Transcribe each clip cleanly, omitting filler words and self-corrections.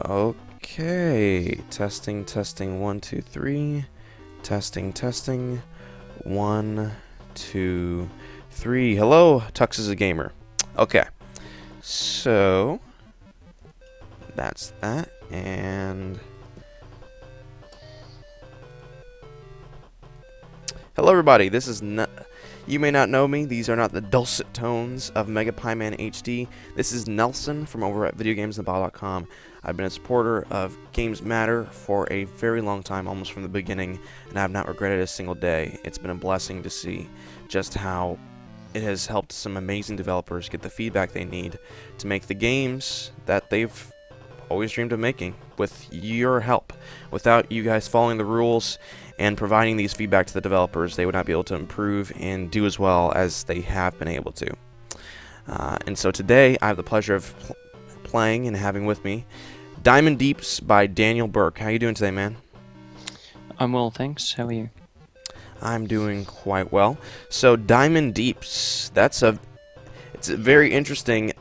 Okay, testing, testing, 1, 2, 3. Testing, testing, 1, 2, 3. Hello, Tux is a gamer. Okay, so that's that, and hello everybody, this is you may not know me, these are not the dulcet tones of Mega Pieman HD. This is Nelson from over at VideoGamesTheBall.com. I've been a supporter of GamesMatter for a very long time, almost from the beginning, and I have not regretted a single day. It's been a blessing to see just how it has helped some amazing developers get the feedback they need to make the games that they've always dreamed of making with your help. Without you guys following the rules and providing these feedback to the developers, they would not be able to improve and do as well as they have been able to. And so today I have the pleasure of playing and having with me Diamond Deeps by Daniel Burke. How you doing today, man? I'm well, thanks. How are you? I'm doing quite well. So Diamond Deeps, it's a very interesting.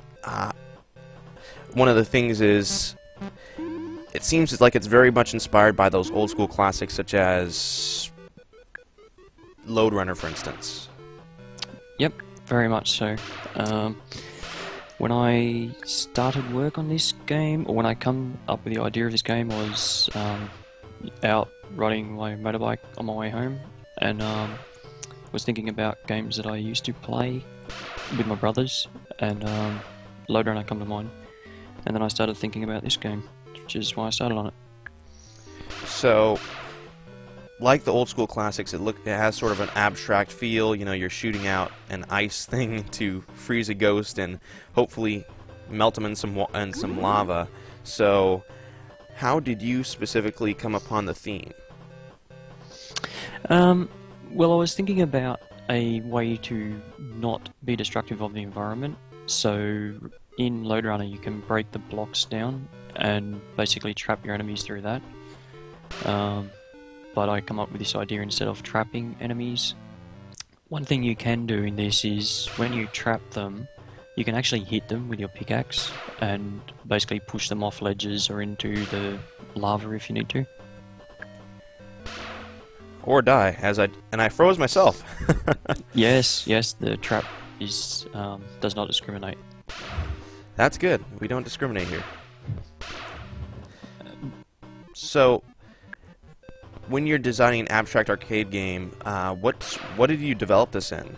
One of the things is, it seems like it's very much inspired by those old school classics such as Lode Runner, for instance. Yep, very much so. When I started work on this game, or when I come up with the idea of this game, I was out riding my motorbike on my way home, and was thinking about games that I used to play with my brothers, and Lode Runner come to mind. And then I started thinking about this game, which is why I started on it. So, like the old school classics, it has sort of an abstract feel. You know, you're shooting out an ice thing to freeze a ghost and hopefully melt them in some lava. So, how did you specifically come upon the theme? Well, I was thinking about a way to not be destructive of the environment. So, in Lode Runner, you can break the blocks down and basically trap your enemies through that. But I come up with this idea, instead of trapping enemies, one thing you can do in this is when you trap them, you can actually hit them with your pickaxe and basically push them off ledges or into the lava if you need to. Or die, and I froze myself. Yes, the trap is does not discriminate. That's good. We don't discriminate here. So, when you're designing an abstract arcade game, what did you develop this in?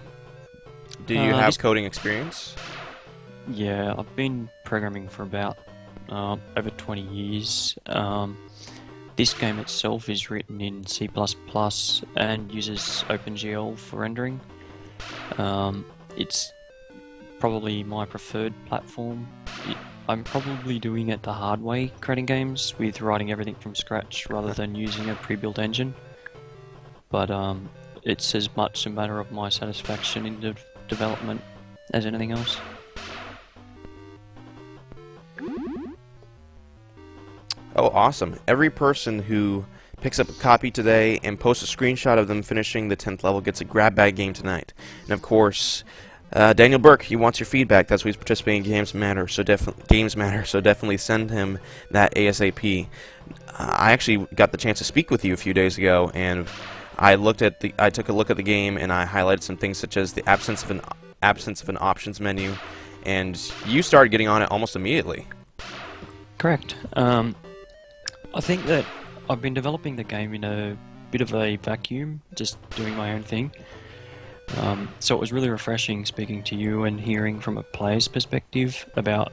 Do you have coding experience? Yeah, I've been programming for about over 20 years. This game itself is written in C++ and uses OpenGL for rendering. It's probably my preferred platform. I'm probably doing it the hard way, creating games, with writing everything from scratch rather than using a pre-built engine. But it's as much a matter of my satisfaction in the development as anything else. Oh, awesome. Every person who picks up a copy today and posts a screenshot of them finishing the 10th level gets a grab bag game tonight. And of course, Daniel Burke, he wants your feedback. That's why he's participating in GamesMatter, so definitely send him that ASAP. I actually got the chance to speak with you a few days ago, and I took a look at the game, and I highlighted some things such as the absence of an options menu, and you started getting on it almost immediately. Correct. I think that I've been developing the game in a bit of a vacuum, just doing my own thing. So it was really refreshing speaking to you and hearing from a player's perspective about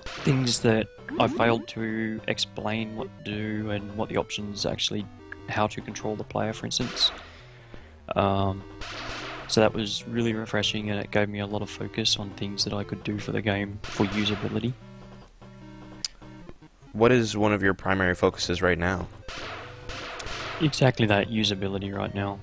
things that I failed to explain what to do and what the options actually, how to control the player, for instance. So that was really refreshing, and it gave me a lot of focus on things that I could do for the game for usability. What is one of your primary focuses right now? Exactly that, usability right now.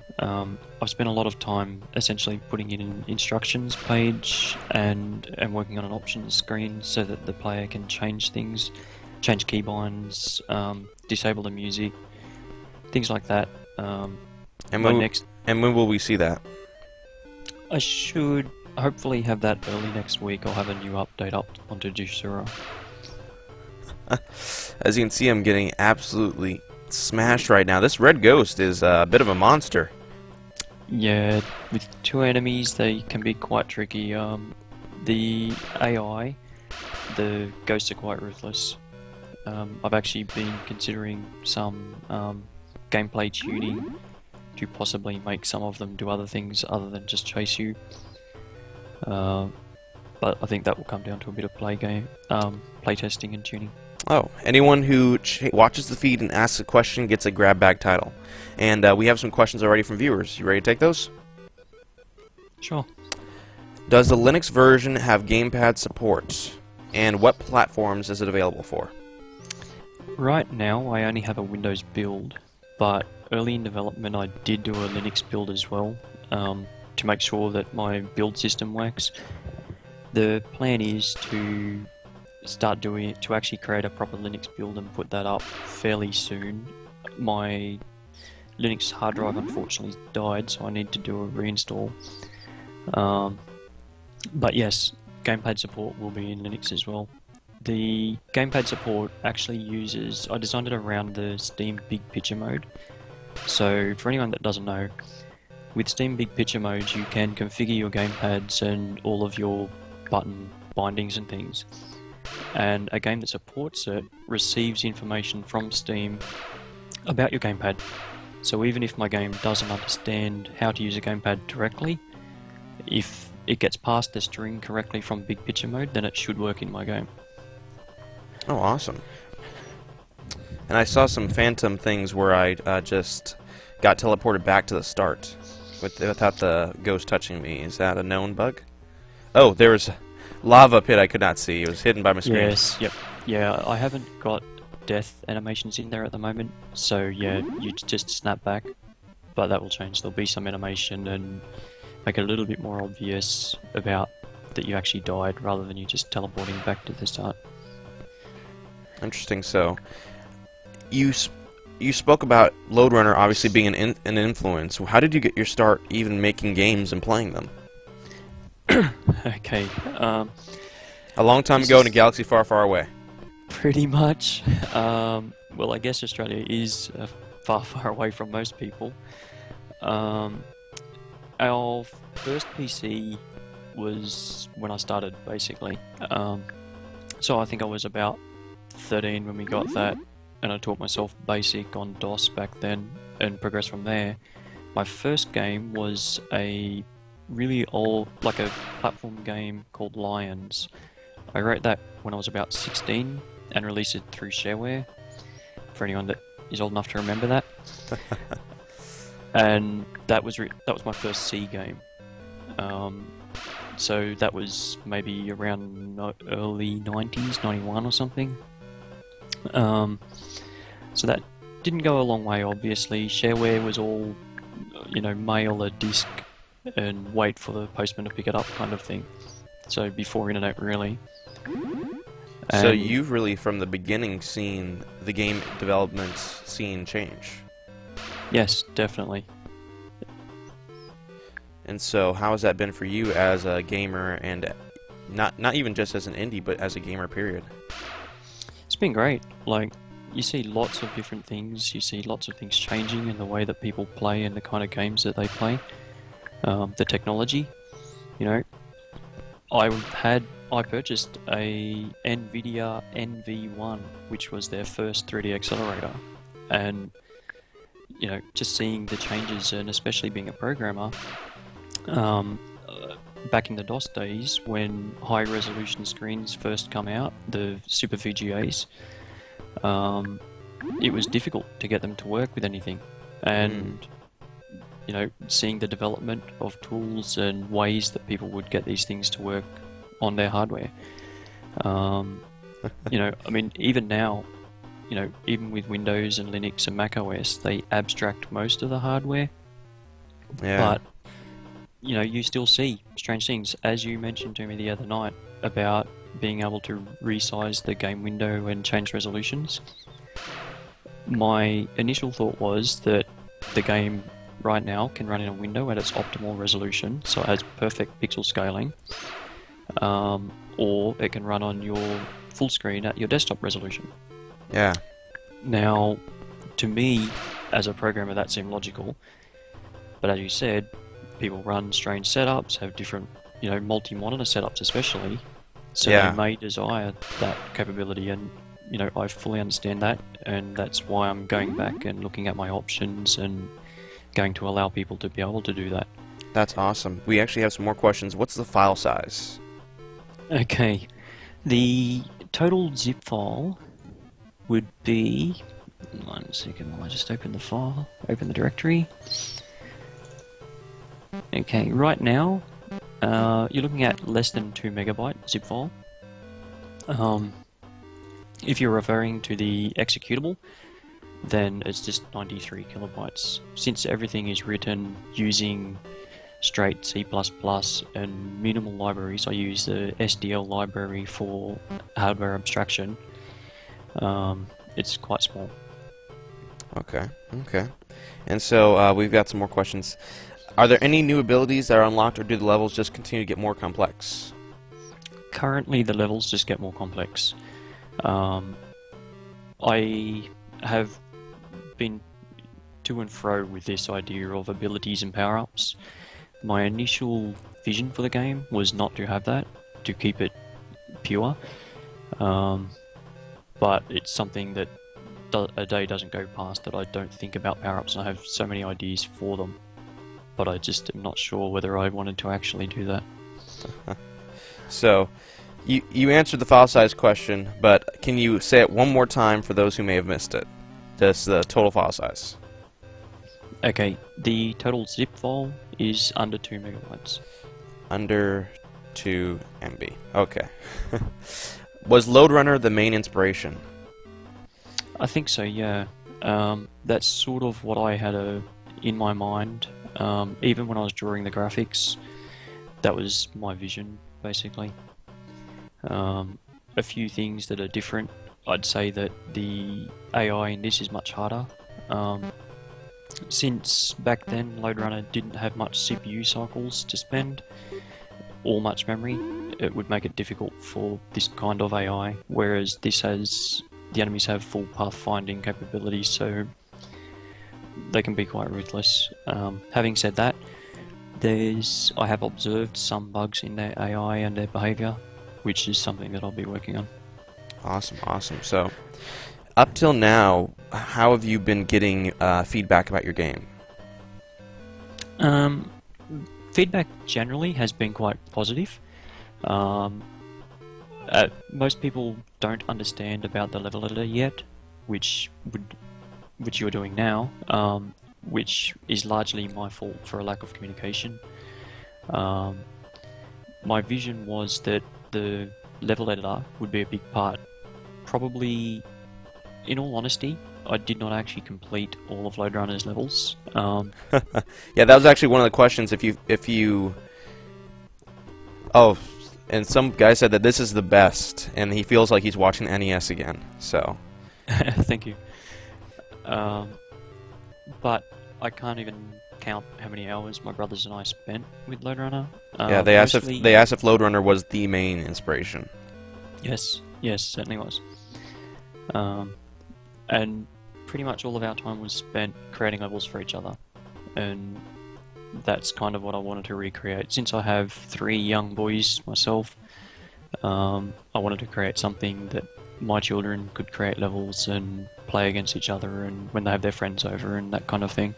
I've spent a lot of time essentially putting in an instructions page and working on an options screen so that the player can change things, change keybinds, disable the music, things like that. And when will we see that? I should hopefully have that early next week. I'll have a new update up onto Jusura. As you can see, I'm getting absolutely smashed right now. This red ghost is a bit of a monster. Yeah, with two enemies, they can be quite tricky. The AI, the ghosts are quite ruthless. I've actually been considering some gameplay tuning to possibly make some of them do other things other than just chase you. But I think that will come down to a bit of play testing and tuning. Oh, anyone who watches the feed and asks a question gets a grab bag title. And we have some questions already from viewers. You ready to take those? Sure. Does the Linux version have gamepad support? And what platforms is it available for? Right now, I only have a Windows build, but early in development I did do a Linux build as well, to make sure that my build system works. The plan is to actually create a proper Linux build and put that up fairly soon. My Linux hard drive unfortunately died, so I need to do a reinstall. But yes, gamepad support will be in Linux as well. The gamepad support actually I designed it around the Steam Big Picture mode. So for anyone that doesn't know, with Steam Big Picture mode you can configure your gamepads and all of your button bindings and things. And a game that supports it receives information from Steam about your gamepad. So even if my game doesn't understand how to use a gamepad directly, if it gets past the string correctly from Big Picture mode, then it should work in my game. Oh, awesome. And I saw some phantom things where I just got teleported back to the start without the ghost touching me. Is that a known bug? Oh, there was a lava pit I could not see. It was hidden by my screen. Yes, yep. Yeah, I haven't got death animations in there at the moment, so yeah, you just snap back. But that will change. There'll be some animation and make it a little bit more obvious about that you actually died rather than you just teleporting back to the start. Interesting. So, you spoke about Lode Runner obviously being an influence. How did you get your start even making games and playing them? Okay. A long time ago in a galaxy far, far away. Pretty much. Well, I guess Australia is far, far away from most people. Our first PC was when I started, basically. So I think I was about 13 when we got that, and I taught myself BASIC on DOS back then and progressed from there. My first game was a really old, like a platform game called Lions. I wrote that when I was about 16 and released it through shareware, for anyone that is old enough to remember that. And that was my first C game. So that was maybe around early 90s, 91 or something. So that didn't go a long way, obviously. Shareware was all, mail a disc and wait for the postman to pick it up kind of thing. So before internet, really. So you've really, from the beginning, seen the game development scene change. Yes, definitely. And so, how has that been for you as a gamer, and not even just as an indie, but as a gamer, period? It's been great. Like, you see lots of different things. You see lots of things changing in the way that people play and the kind of games that they play. The technology, I purchased a NVIDIA NV1, which was their first 3D accelerator, and just seeing the changes, and especially being a programmer, back in the DOS days when high resolution screens first come out, the Super VGAs, it was difficult to get them to work with anything, and seeing the development of tools and ways that people would get these things to work on their hardware. Even now, even with Windows and Linux and Mac OS, they abstract most of the hardware. Yeah. But, you still see strange things, as you mentioned to me the other night about being able to resize the game window and change resolutions. My initial thought was that the game right now can run in a window at its optimal resolution, so it has perfect pixel scaling, or it can run on your full screen at your desktop resolution. Yeah. Now, to me, as a programmer, that seemed logical. But as you said, people run strange setups, have different, multi-monitor setups especially. So Yeah. they may desire that capability, and I fully understand that, and that's why I'm going back and looking at my options and going to allow people to be able to do that. That's awesome. We actually have some more questions. What's the file size? Okay, the total zip file would be... 1 second while I just open the file, open the directory. Okay, right now, you're looking at less than 2 megabyte zip file. If you're referring to the executable, then it's just 93 kilobytes. Since everything is written using straight C++ and minimal libraries, I use the SDL library for hardware abstraction. It's quite small. Okay. And so we've got some more questions. Are there any new abilities that are unlocked, or do the levels just continue to get more complex? Currently, the levels just get more complex. I have been to and fro with this idea of abilities and power-ups. My initial vision for the game was not to have that, to keep it pure. But it's something that a day doesn't go past that I don't think about power-ups, and I have so many ideas for them. But I just am not sure whether I wanted to actually do that. So, you answered the file size question, but can you say it one more time for those who may have missed it? Just the total file size. Okay, the total zip file is under 2 megabytes. Under 2 MB. Okay. Was LoadRunner the main inspiration? I think so, yeah. That's sort of what I had in my mind. Even when I was drawing the graphics, that was my vision, basically. A few things that are different. I'd say that the AI in this is much harder. Since back then, LoadRunner didn't have much CPU cycles to spend, or much memory, it would make it difficult for this kind of AI, whereas the enemies have full pathfinding capabilities, so they can be quite ruthless. Having said that, I have observed some bugs in their AI and their behavior, which is something that I'll be working on. Awesome. So, up till now, how have you been getting feedback about your game? Feedback generally has been quite positive. Most people don't understand about the level editor yet, which you're doing now, which is largely my fault for a lack of communication. My vision was that the level editor would be a big part. Probably, in all honesty, I did not actually complete all of LoadRunner's levels. Yeah, that was actually one of the questions. If you oh, and some guy said that this is the best, and he feels like he's watching the NES again. So, thank you. But I can't even count how many hours my brothers and I spent with LoadRunner. yeah, they asked if LoadRunner was the main inspiration. Yes, certainly was. And pretty much all of our time was spent creating levels for each other, and that's kind of what I wanted to recreate. Since I have 3 young boys myself, I wanted to create something that my children could create levels and play against each other, and when they have their friends over and that kind of thing.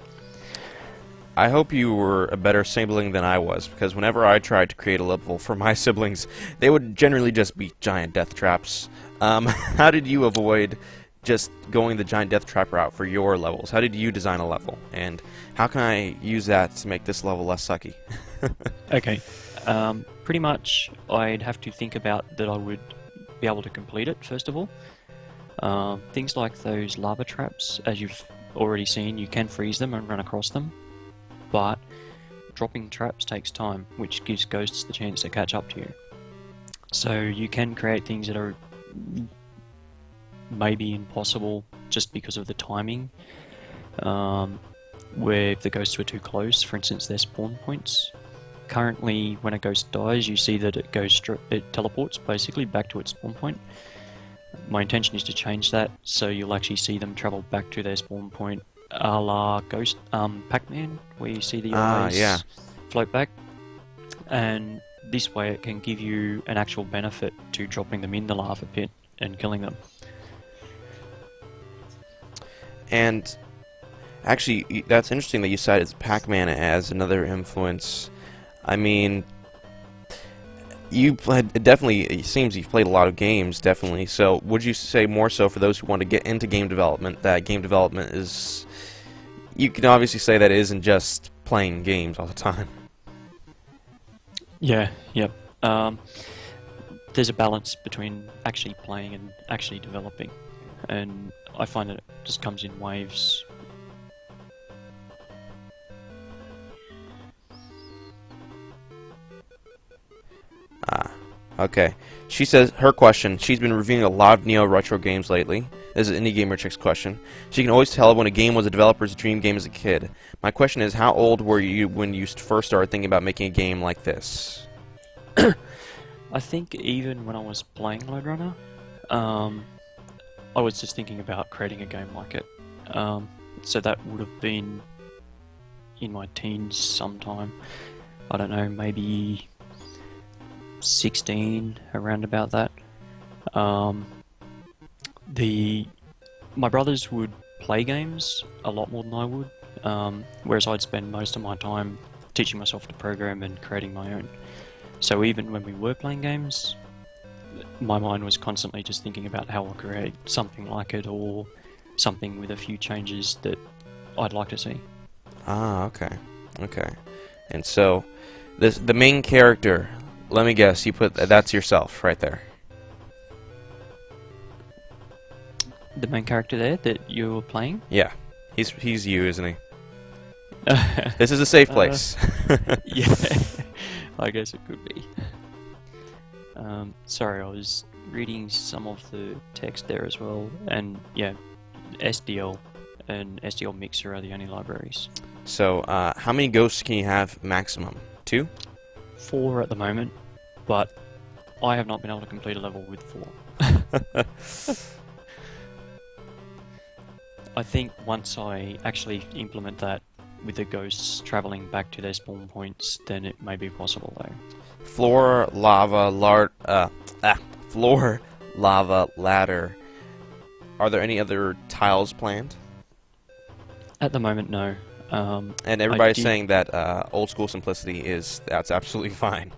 I hope you were a better sibling than I was, because whenever I tried to create a level for my siblings, they would generally just be giant death traps. How did you avoid just going the giant death trap route for your levels? How did you design a level, and how can I use that to make this level less sucky? Okay, pretty much I'd have to think about that I would be able to complete it first of all. Things like those lava traps, as you've already seen, you can freeze them and run across them, but dropping traps takes time, which gives ghosts the chance to catch up to you. So you can create things that are maybe impossible just because of the timing, where if the ghosts were too close, for instance their spawn points. Currently when a ghost dies, you see that it teleports basically back to its spawn point, My intention is to change that so you'll actually see them travel back to their spawn point, a la Ghost Pac-Man, where you see the eyes yeah. float back. And this way it can give you an actual benefit to dropping them in the lava pit and killing them. And actually, that's interesting that you cited Pac-Man as another influence. I mean, you played, definitely, it seems you've played a lot of games, definitely. So would you say more so for those who want to get into game development, that game development is, you can obviously say that it isn't just playing games all the time. Yeah, yep. There's a balance between actually playing and actually developing, and I find that it just comes in waves. Okay. She says, her question, she's been reviewing a lot of neo-retro games lately. This is Indie Gamer Chick's question. She can always tell when a game was a developer's dream game as a kid. My question is, how old were you when you first started thinking about making a game like this? I think even when I was playing Lode Runner, I was just thinking about creating a game like it. So that would have been in my teens sometime. I don't know, maybe 16, around about that. My brothers would play games a lot more than I would, whereas I'd spend most of my time teaching myself to program and creating my own. So even when we were playing games, my mind was constantly just thinking about how I'll create something like it, or something with a few changes that I'd like to see. Ah, okay. Okay. And so, the main character, let me guess, you put, that's yourself right there. The main character there that you were playing? Yeah. He's you, isn't he? This is a safe place. Yeah, I guess it could be. Sorry, I was reading some of the text there as well, and yeah, SDL and SDL Mixer are the only libraries. So, how many ghosts can you have maximum? 2? 4 at the moment, but I have not been able to complete a level with 4. I think once I actually implement that with the ghosts travelling back to their spawn points, then it may be possible though. Floor, lava, ladder. Are there any other tiles planned? At the moment, no. And everybody's saying that old school simplicity that's absolutely fine.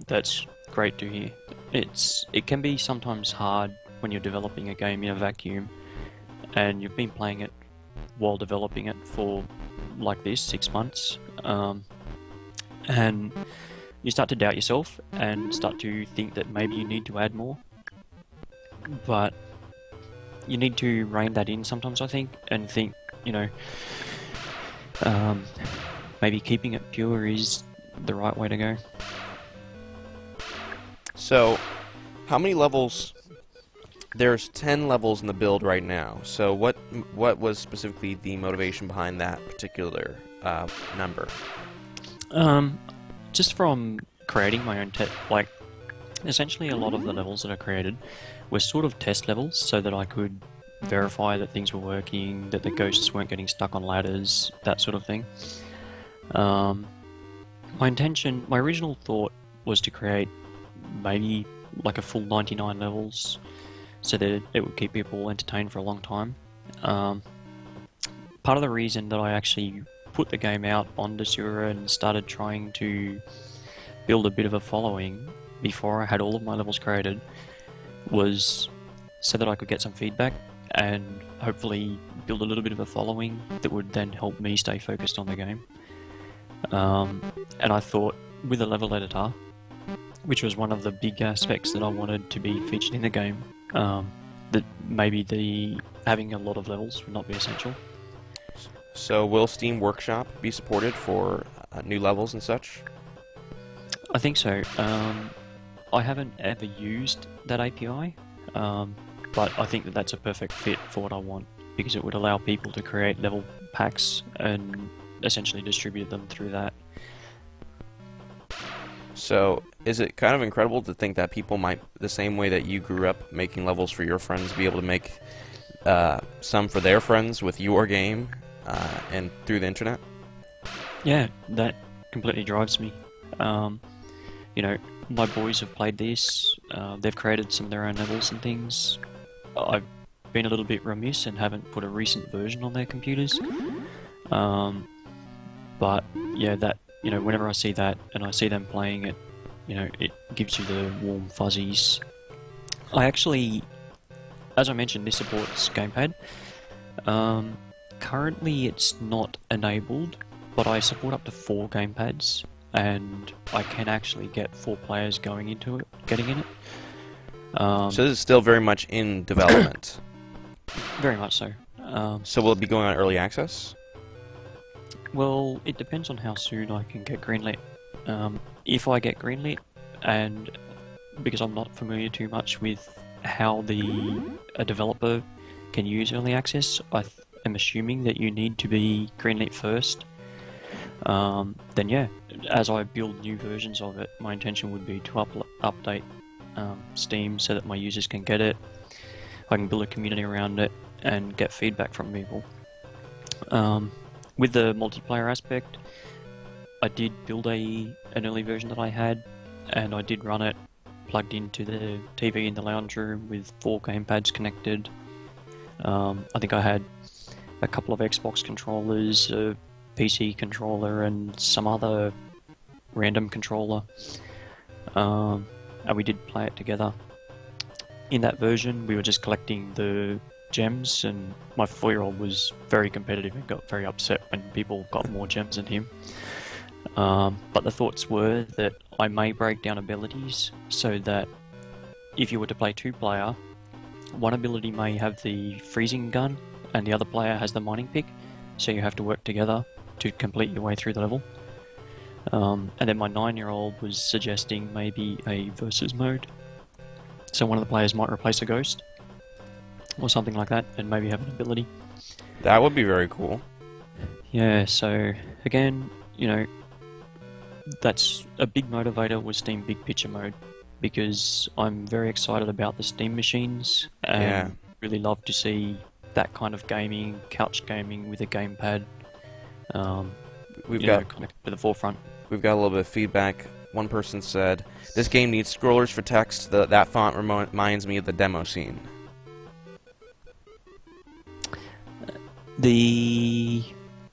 That's great to hear. It can be sometimes hard when you're developing a game in a vacuum, and you've been playing it while developing it for like this 6 months, and you start to doubt yourself and start to think that maybe you need to add more, but you need to rein that in sometimes, I think, and think, maybe keeping it pure is the right way to go. So, how many levels? There's 10 levels in the build right now. So, what was specifically the motivation behind that particular number? Just from creating my own essentially a lot of the levels that I created were sort of test levels, so that I could verify that things were working, that the ghosts weren't getting stuck on ladders, that sort of thing. My original thought was to create maybe like a full 99 levels, so that it would keep people entertained for a long time. Part of the reason that I actually put the game out on Desura and started trying to build a bit of a following before I had all of my levels created was so that I could get some feedback and hopefully build a little bit of a following that would then help me stay focused on the game. And I thought with a level editor, which was one of the big aspects that I wanted to be featured in the game, that maybe having a lot of levels would not be essential. So will Steam Workshop be supported for new levels and such? I think so. I haven't ever used that API, but I think that that's a perfect fit for what I want, because it would allow people to create level packs and essentially distribute them through that. So, is it kind of incredible to think that people might, the same way that you grew up making levels for your friends, be able to make some for their friends with your game and through the internet? Yeah, that completely drives me. You know, my boys have played this. They've created some of their own levels and things. I've been a little bit remiss and haven't put a recent version on their computers. But yeah, that, you know, whenever I see that and I see them playing it, you know, it gives you the warm fuzzies. I actually, as I mentioned, this supports gamepad. Currently it's not enabled, but I support up to 4 gamepads, and I can actually get 4 players getting in it. So this is still very much in development. Very much so. So will it be going on early access? Well, it depends on how soon I can get greenlit. If I get greenlit, and because I'm not familiar too much with how a developer can use early access, I am assuming that you need to be greenlit first. Then yeah, as I build new versions of it, my intention would be to update Steam so that my users can get it. I can build a community around it and get feedback from people. With the multiplayer aspect, I did build an early version that I had, and I did run it plugged into the TV in the lounge room with 4 gamepads connected. I think I had a couple of Xbox controllers, a PC controller, and some other random controller. And we did play it together. In that version, we were just collecting the gems, and my 4-year-old was very competitive and got very upset when people got more gems than him. But the thoughts were that I may break down abilities so that if you were to play 2-player, one ability may have the freezing gun and the other player has the mining pick, so you have to work together to complete your way through the level. And then my 9-year-old was suggesting maybe a versus mode, so one of the players might replace a ghost or something like that, and maybe have an ability. That would be very cool. Yeah, so again, you know, that's a big motivator with Steam Big Picture mode, because I'm very excited about the Steam machines and really love to see that kind of gaming, couch gaming with a gamepad. We've got kind of to the forefront. We've got a little bit of feedback. One person said, "This game needs scrollers for text. That font reminds me of the demo scene."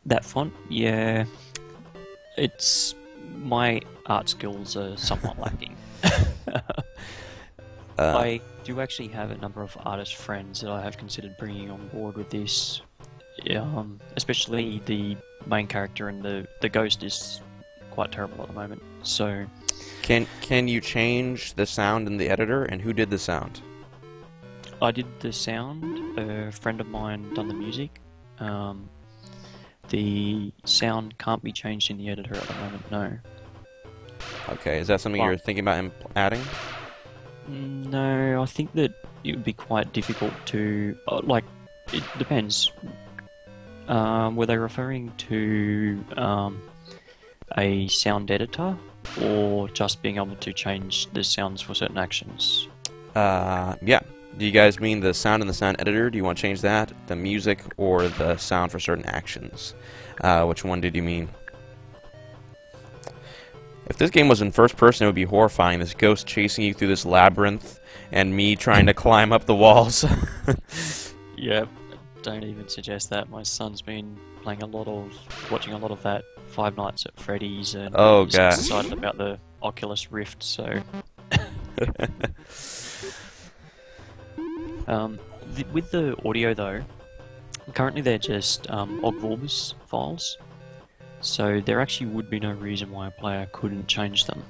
That font, yeah, it's my art skills are somewhat lacking. I do actually have a number of artist friends that I have considered bringing on board with this. Especially the main character, and the ghost is quite terrible at the moment. So, can you change the sound in the editor, and who did the sound? I did the sound. A friend of mine done the music. The sound can't be changed in the editor at the moment. No. Okay, is that something you're thinking about adding? No, I think that it would be quite difficult to like. It depends. Were they referring to a sound editor, or just being able to change the sounds for certain actions? Yeah. Do you guys mean the sound in the sound editor? Do you want to change that? The music or the sound for certain actions? Which one did you mean? If this game was in first person, it would be horrifying. This ghost chasing you through this labyrinth, and me trying to climb up the walls. Yep. Don't even suggest that. My son's been watching a lot of that Five Nights at Freddy's, and he's excited about the Oculus Rift, so... with the audio though, currently they're just OGG Vorbis files, so there actually would be no reason why a player couldn't change them.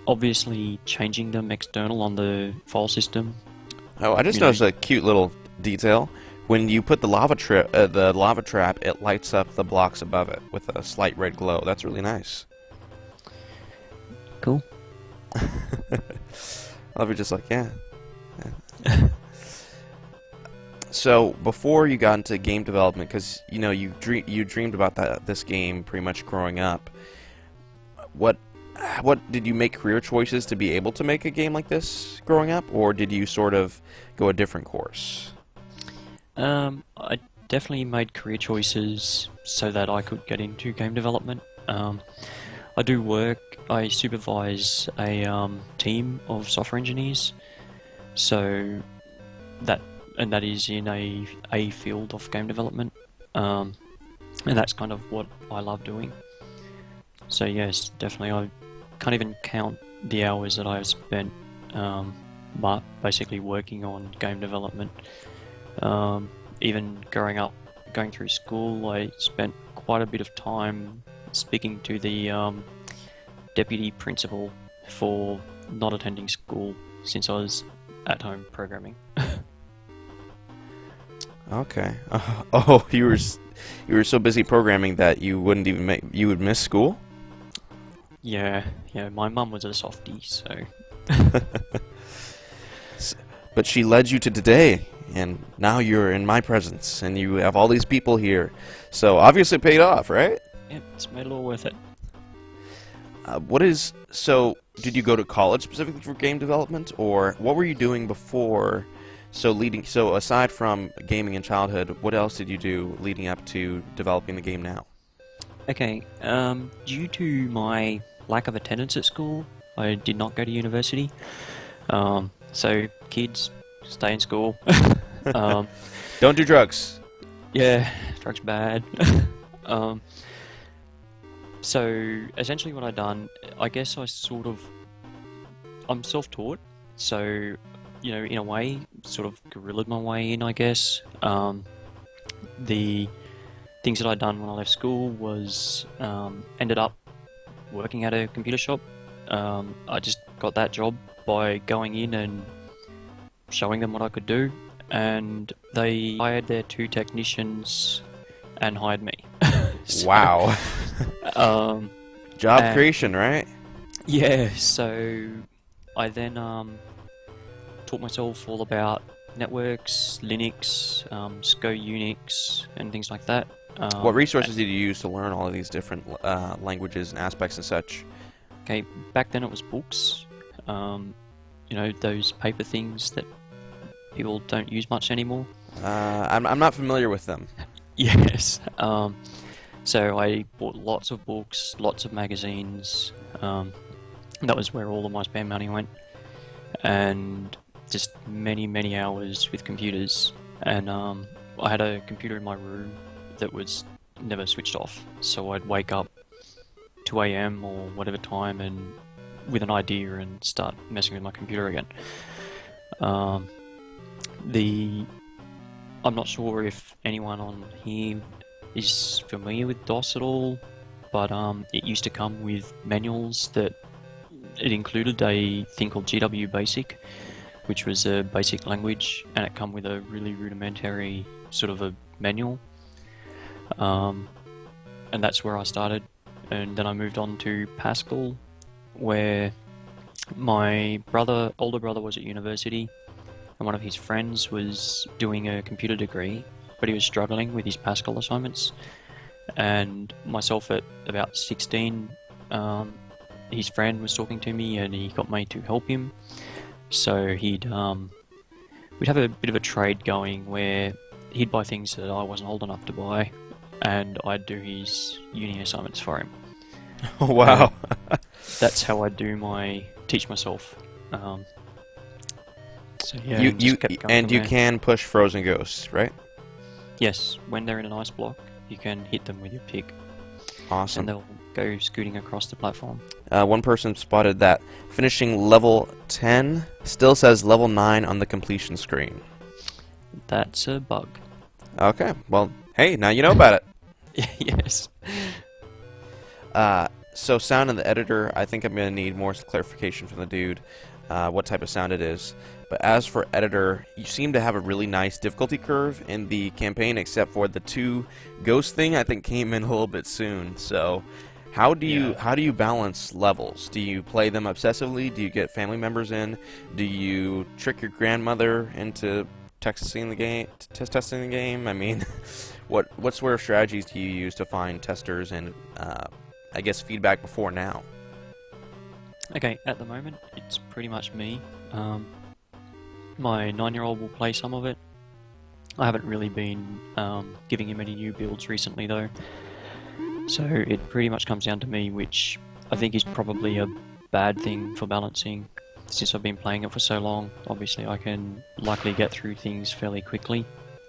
Obviously changing them external on the file system. Oh, I just noticed a cute little detail. When you put the lava trap, it lights up the blocks above it with a slight red glow. That's really nice. Cool. I love it, just like, yeah. So, before you got into game development, because, you know, you dreamed about this game pretty much growing up, what did you make career choices to be able to make a game like this growing up, or did you sort of go a different course? I definitely made career choices so that I could get into game development. I do work. I supervise a team of software engineers, so that is in a field of game development, and that's kind of what I love doing. So yes, definitely, I can't even count the hours that I've spent, but basically working on game development. Even growing up, going through school, I spent quite a bit of time speaking to the deputy principal for not attending school since I was at home programming. Okay. Oh, you were so busy programming that you wouldn't even you would miss school? Yeah, my mum was a softie, so... But she led you to today, and now you're in my presence, and you have all these people here. So obviously it paid off, right? Yeah, it's made it all worth it. So did you go to college specifically for game development, or what were you doing before? So aside from gaming in childhood, what else did you do leading up to developing the game now? Okay, due to my lack of attendance at school, I did not go to university. So kids, stay in school. Don't do drugs. Yeah, drugs bad. So essentially what I've done, I guess I'm self-taught, so, you know, in a way, sort of guerrillaed my way in, I guess. The things that I'd done when I left school was ended up working at a computer shop. I just got that job by going in and showing them what I could do, and they hired their 2 technicians and hired me. Wow. Job creation, right? Yeah, so I then taught myself all about networks, Linux, SCO Unix, and things like that. What resources did you use to learn all of these different languages and aspects and such? Okay, back then it was books. You know, those paper things that people don't use much anymore. I'm not familiar with them. Yes. So I bought lots of books, lots of magazines. That was where all of my spare money went. And just many hours with computers. And I had a computer in my room that was never switched off. So I'd wake up 2 a.m. or whatever time and with an idea and start messing with my computer again. I'm not sure if anyone on here is familiar with DOS at all, but it used to come with manuals that it included a thing called GW Basic, which was a basic language, and it come with a really rudimentary sort of a manual. And that's where I started, and then I moved on to Pascal, where my older brother was at university, and one of his friends was doing a computer degree, but he was struggling with his Pascal assignments. And myself at about 16, his friend was talking to me and he got me to help him. So we'd have a bit of a trade going where he'd buy things that I wasn't old enough to buy, and I'd do his uni assignments for him. Oh, wow. That's how I teach myself. So yeah, you can push frozen ghosts, right? Yes, when they're in an ice block, you can hit them with your pick. Awesome. And they'll go scooting across the platform. One person spotted that finishing level 10 still says level 9 on the completion screen. That's a bug. Okay, well, hey, now you know about it. Yes. So sound in the editor, I think I'm going to need more clarification from the dude, what type of sound it is. But as for editor, you seem to have a really nice difficulty curve in the campaign, except for the 2 ghost thing I think came in a little bit soon. So how do you balance levels? Do you play them obsessively? Do you get family members in? Do you trick your grandmother into testing the game? I mean, what sort of strategies do you use to find testers and I guess feedback before now? Okay, at the moment, it's pretty much me. My 9-year-old will play some of it. I haven't really been giving him any new builds recently, though. So it pretty much comes down to me, which I think is probably a bad thing for balancing. Since I've been playing it for so long, obviously I can likely get through things fairly quickly,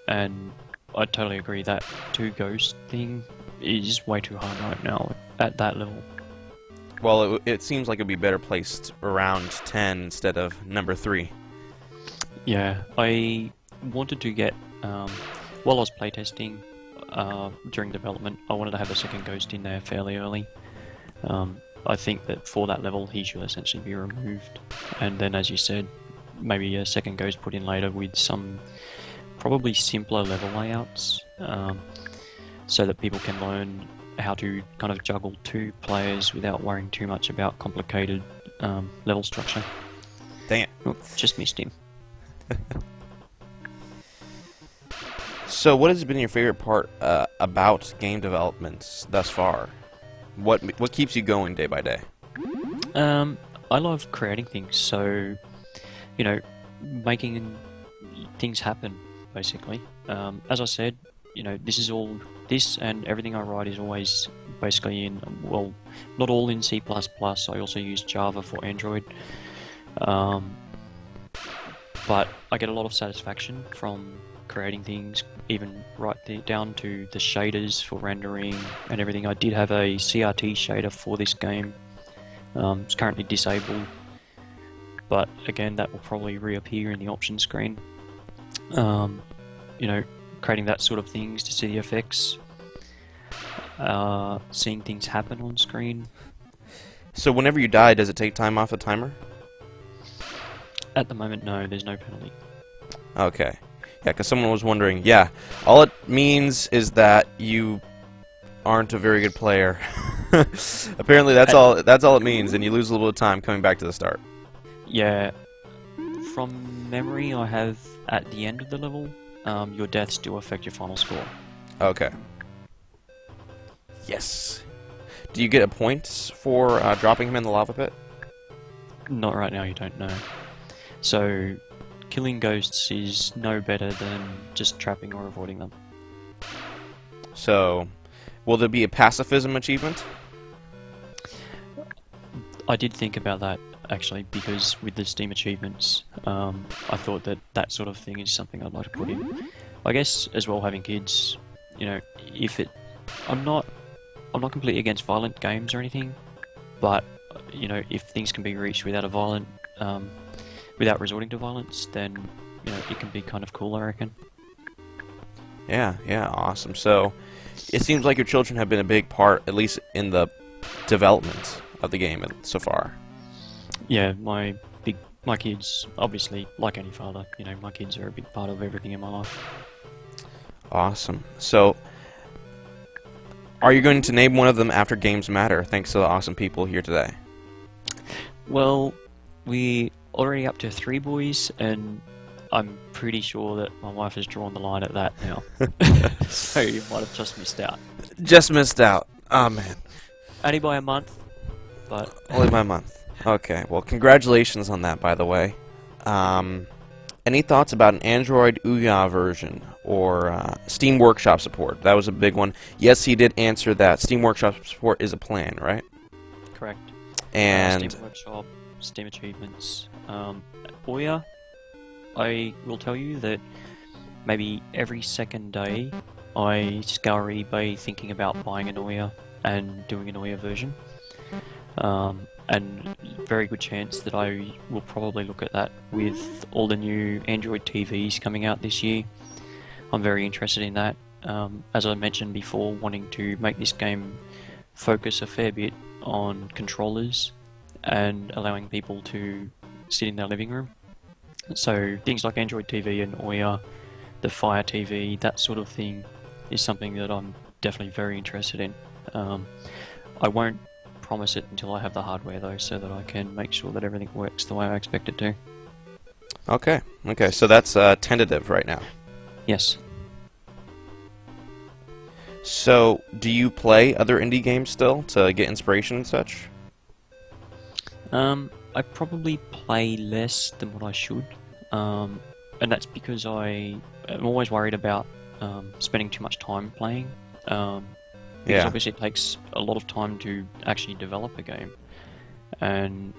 and I totally agree that 2 ghost thing is way too hard right now at that level. Well, it seems like it'd be better placed around 10 instead of number 3. Yeah, I wanted to get, while I was playtesting during development, I wanted to have a second ghost in there fairly early. I think that for that level he should essentially be removed, and then, as you said, maybe a second ghost put in later with some probably simpler level layouts, so that people can learn how to kind of juggle 2 players without worrying too much about complicated level structure. Dang it. Oh, just missed him. So what has been your favorite part about game development thus far? What keeps you going day by day? I love creating things, so, you know, making things happen, basically. As I said, you know, this and everything I write is always basically in, well, not all in C++, I also use Java for Android. But I get a lot of satisfaction from creating things, even down to the shaders for rendering and everything. I did have a CRT shader for this game. It's currently disabled, but again, that will probably reappear in the options screen. You know, creating that sort of things to see the effects, seeing things happen on screen. So whenever you die, does it take time off the timer? At the moment, no, there's no penalty. Okay. Yeah, because someone was wondering. Yeah, all it means is that you aren't a very good player. Apparently, that's all it means, and you lose a little bit of time coming back to the start. Yeah, from memory, I have at the end of the level, your deaths do affect your final score. Okay. Yes. Do you get a point for dropping him in the lava pit? Not right now, you don't know. So, killing ghosts is no better than just trapping or avoiding them. So, will there be a pacifism achievement? I did think about that, actually, because with the Steam achievements, I thought that that sort of thing is something I'd like to put in. I guess, as well, having kids, you know, I'm not completely against violent games or anything, but, you know, if things can be reached without without resorting to violence, then, you know, it can be kind of cool, I reckon. Yeah, awesome. So, it seems like your children have been a big part, at least in the development of the game so far. Yeah, my kids, obviously, like any father, you know, my kids are a big part of everything in my life. Awesome. So, are you going to name one of them after GamesMatter, thanks to the awesome people here today? Well, we already up to 3 boys, and I'm pretty sure that my wife has drawn the line at that now. So you might have just missed out. Just missed out. Oh, man. Only by a month, but... Only by a month. Okay, well, congratulations on that, by the way. Any thoughts about an Android Ouya version or Steam Workshop support? That was a big one. Yes, he did answer that. Steam Workshop support is a plan, right? Correct. And Steam Workshop, Steam Achievements. Ouya, I will tell you that maybe every second day I scour eBay thinking about buying an Ouya and doing an Ouya version. And very good chance that I will probably look at that with all the new Android TVs coming out this year. I'm very interested in that. As I mentioned before, wanting to make this game focus a fair bit on controllers and allowing people to sit in their living room. So things like Android TV and Ouya, the Fire TV, that sort of thing is something that I'm definitely very interested in. I won't promise it until I have the hardware though, so that I can make sure that everything works the way I expect it to. Okay, so that's tentative right now. Yes. So, do you play other indie games still to get inspiration and such? I probably play less than what I should, and that's because I'm always worried about spending too much time playing. Because Yeah. obviously it takes a lot of time to actually develop a game, and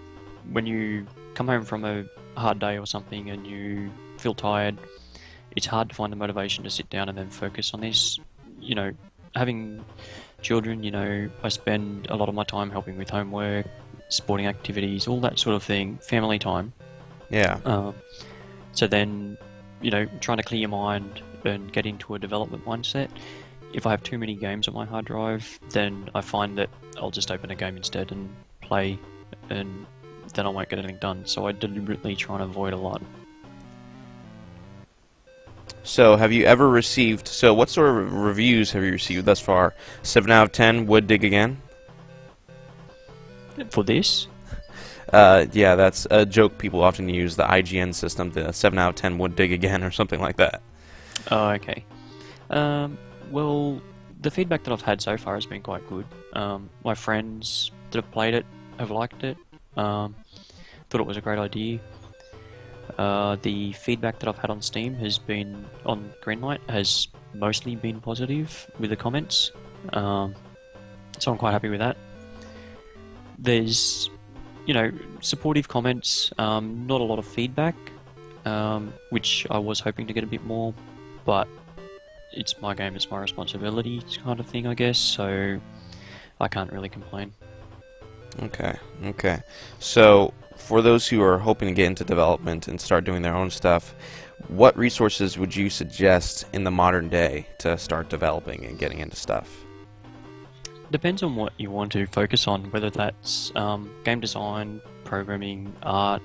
when you come home from a hard day or something and you feel tired, it's hard to find the motivation to sit down and then focus on this. You know, having children, I spend a lot of my time helping with homework, sporting activities, all that sort of thing, family time. Yeah. So then, trying to clear your mind and get into a development mindset. If I have too many games on my hard drive, then I find that I'll just open a game instead and play, and then I won't get anything done. So I deliberately try and avoid a lot. So, have you ever received... So, what sort of reviews have you received thus far? 7 out of 10, would dig again? For this? Yeah, that's a joke people often use, the IGN system, the 7 out of 10 would dig again, or something like that. Oh, okay. Well, the feedback that I've had so far has been quite good. My friends that have played it have liked it, thought it was a great idea. The feedback that I've had on Steam on Greenlight has mostly been positive with the comments, so I'm quite happy with that. There's, supportive comments, not a lot of feedback, which I was hoping to get a bit more, but it's my game, it's my responsibility kind of thing, I guess, so I can't really complain. Okay. So, for those who are hoping to get into development and start doing their own stuff, what resources would you suggest in the modern day to start developing and getting into stuff? Depends on what you want to focus on, whether that's game design, programming, art,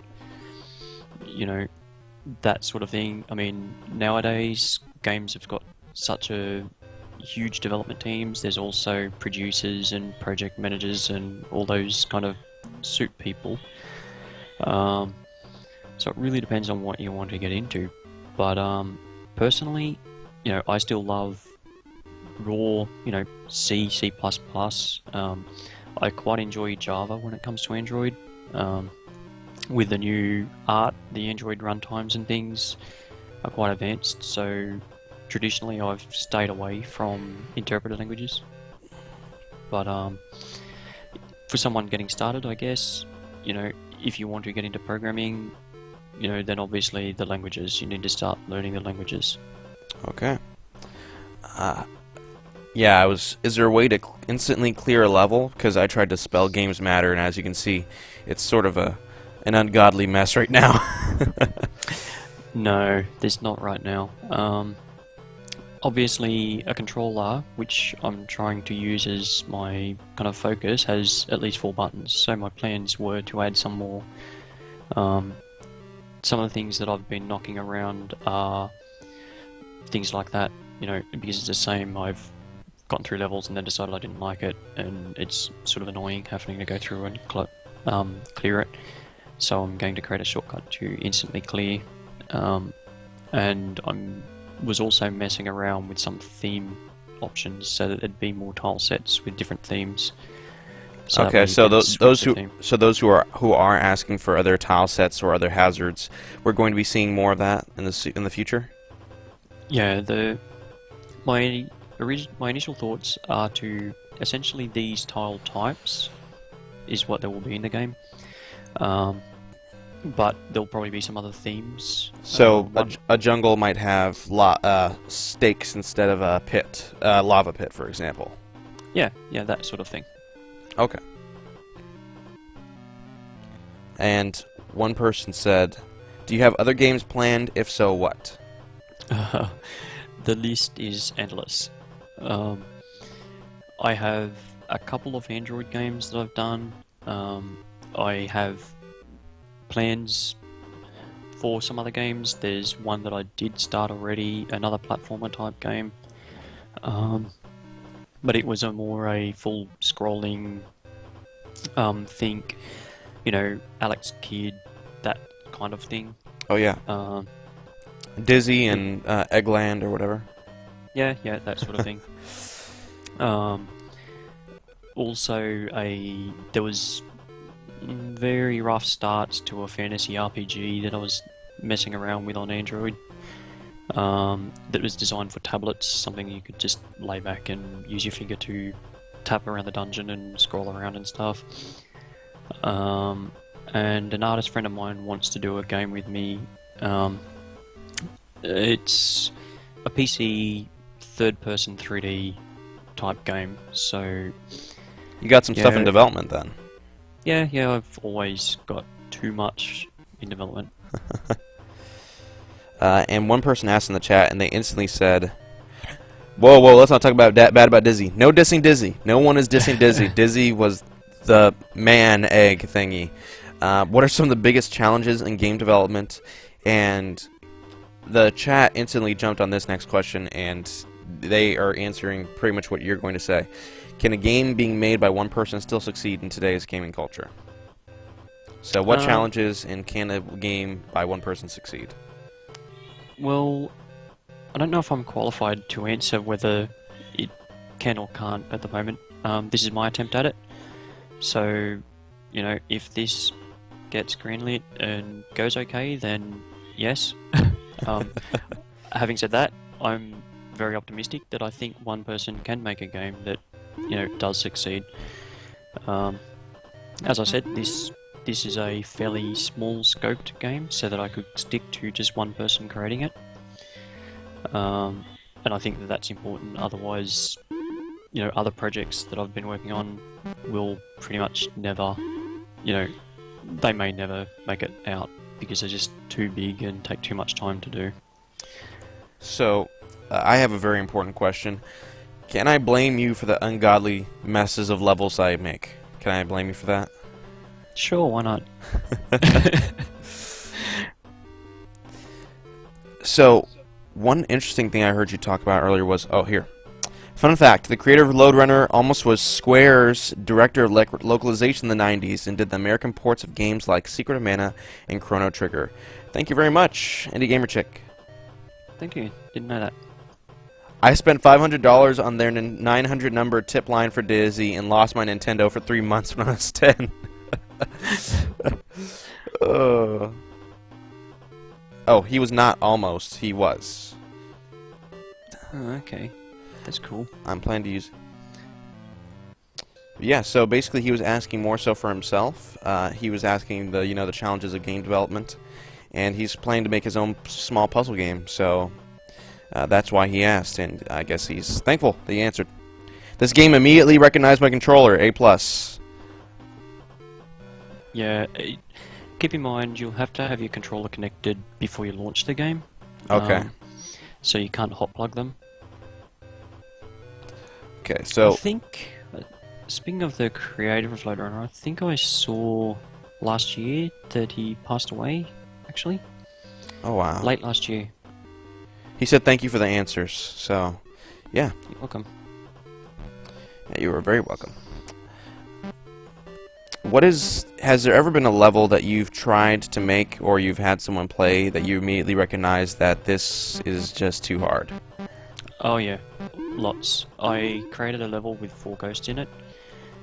that sort of thing. I mean, nowadays, games have got such a huge development teams. There's also producers and project managers and all those kind of suit people. So it really depends on what you want to get into. But personally, I still love raw, C, C++. I quite enjoy Java when it comes to Android. With the new art, the Android runtimes and things are quite advanced, so traditionally I've stayed away from interpreted languages. But for someone getting started, I guess, if you want to get into programming, then obviously the languages, you need to start learning the languages. Okay. Yeah, is there a way to instantly clear a level? Because I tried to spell GamesMatter, and as you can see, it's sort of an ungodly mess right now. No, there's not right now. Obviously, a controller, which I'm trying to use as my kind of focus, has at least 4 buttons. So my plans were to add some more. Some of the things that I've been knocking around are things like that, because it's the same. I've gotten through levels and then decided I didn't like it, and it's sort of annoying having to go through and clear it. So I'm going to create a shortcut to instantly clear, and was also messing around with some theme options so that there'd be more tile sets with different themes. So okay, so those who are asking for other tile sets or other hazards, we're going to be seeing more of that in the future. Yeah, my initial thoughts are to essentially these tile types is what there will be in the game. But there'll probably be some other themes. So a jungle might have stakes instead of a pit, lava pit, for example. Yeah, that sort of thing. Okay. And one person said, "Do you have other games planned? If so, what?" The list is endless. I have a couple of Android games that I've done. I have plans for some other games. There's one that I did start already, another platformer type game. But it was a full scrolling think, Alex Kidd, that kind of thing. Oh yeah. Dizzy and Eggland or whatever. Yeah, that sort of thing. Also, there was very rough starts to a fantasy RPG that I was messing around with on Android. That was designed for tablets, something you could just lay back and use your finger to tap around the dungeon and scroll around and stuff. And an artist friend of mine wants to do a game with me. It's a PC third-person 3D type game, so You got some stuff in development then. yeah, I've always got too much in development. And one person asked in the chat, and they instantly said, "Whoa, let's not talk about bad about Dizzy. No dissing Dizzy. No one is dissing Dizzy. Dizzy was the man egg thingy." What are some of the biggest challenges in game development? And the chat instantly jumped on this next question, and they are answering pretty much what you're going to say. Can a game being made by one person still succeed in today's gaming culture? So what challenges, and can a game by one person succeed? Well, I don't know if I'm qualified to answer whether it can or can't at the moment. This is my attempt at it. So, you know, if this gets greenlit and goes okay, then yes. Having said that, I'm very optimistic that I think one person can make a game that, you know, does succeed. As I said, this is a fairly small scoped game, so that I could stick to just one person creating it. And I think that that's important. Otherwise, you know, other projects that I've been working on will pretty much never, you know, they may never make it out because they're just too big and take too much time to do. So, I have a very important question. Can I blame you for the ungodly messes of levels I make? Can I blame you for that? Sure, why not? So, one interesting thing I heard you talk about earlier was, oh, here. Fun fact, the creator of Lode Runner almost was Square's director of localization in the 90s and did the American ports of games like Secret of Mana and Chrono Trigger. Thank you very much, Indie Gamer Chick. Thank you, didn't know that. I spent $500 on their 900 number tip line for Dizzy and lost my Nintendo for 3 months when I was 10. Oh, he was not almost. He was. Oh, okay. That's cool. I'm planning to use... Yeah, so basically he was asking more so for himself. He was asking the, you know, the challenges of game development. And he's planning to make his own small puzzle game, so... that's why he asked, and I guess he's thankful that he answered. This game immediately recognized my controller, A+. Yeah, keep in mind you'll have to have your controller connected before you launch the game. Okay. So you can't hot plug them. Okay, so... I think, speaking of the creator of Lode Runner, I think I saw last year that he passed away, actually. Oh, wow. Late last year. He said thank you for the answers, so... Yeah. You're welcome. Yeah, you were very welcome. Has there ever been a level that you've tried to make or you've had someone play that you immediately recognize that this is just too hard? Oh yeah, lots. I created a level with 4 ghosts in it,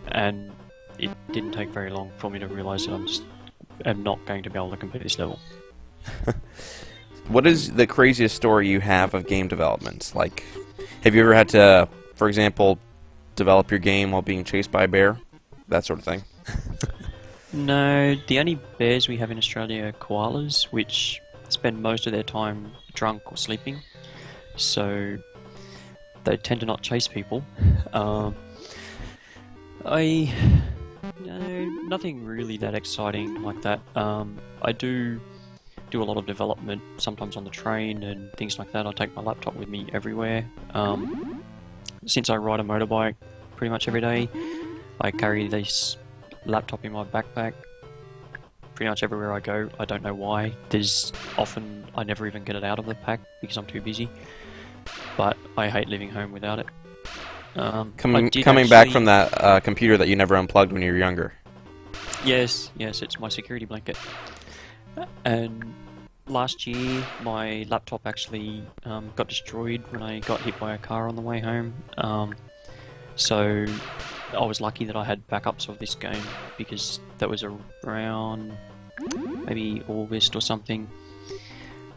and it didn't take very long for me to realize that I'm not going to be able to complete this level. What is the craziest story you have of game development? Like, have you ever had to, for example, develop your game while being chased by a bear? That sort of thing. No, the only bears we have in Australia are koalas, which spend most of their time drunk or sleeping. So they tend to not chase people. Nothing really that exciting like that. I do a lot of development, sometimes on the train and things like that. I take my laptop with me everywhere. Since I ride a motorbike pretty much every day, I carry this laptop in my backpack pretty much everywhere I go. I don't know why. I never even get it out of the pack because I'm too busy. But I hate leaving home without it. Coming back from that computer that you never unplugged when you were younger. Yes, it's my security blanket. And last year, my laptop actually got destroyed when I got hit by a car on the way home. So I was lucky that I had backups of this game because that was around maybe August or something.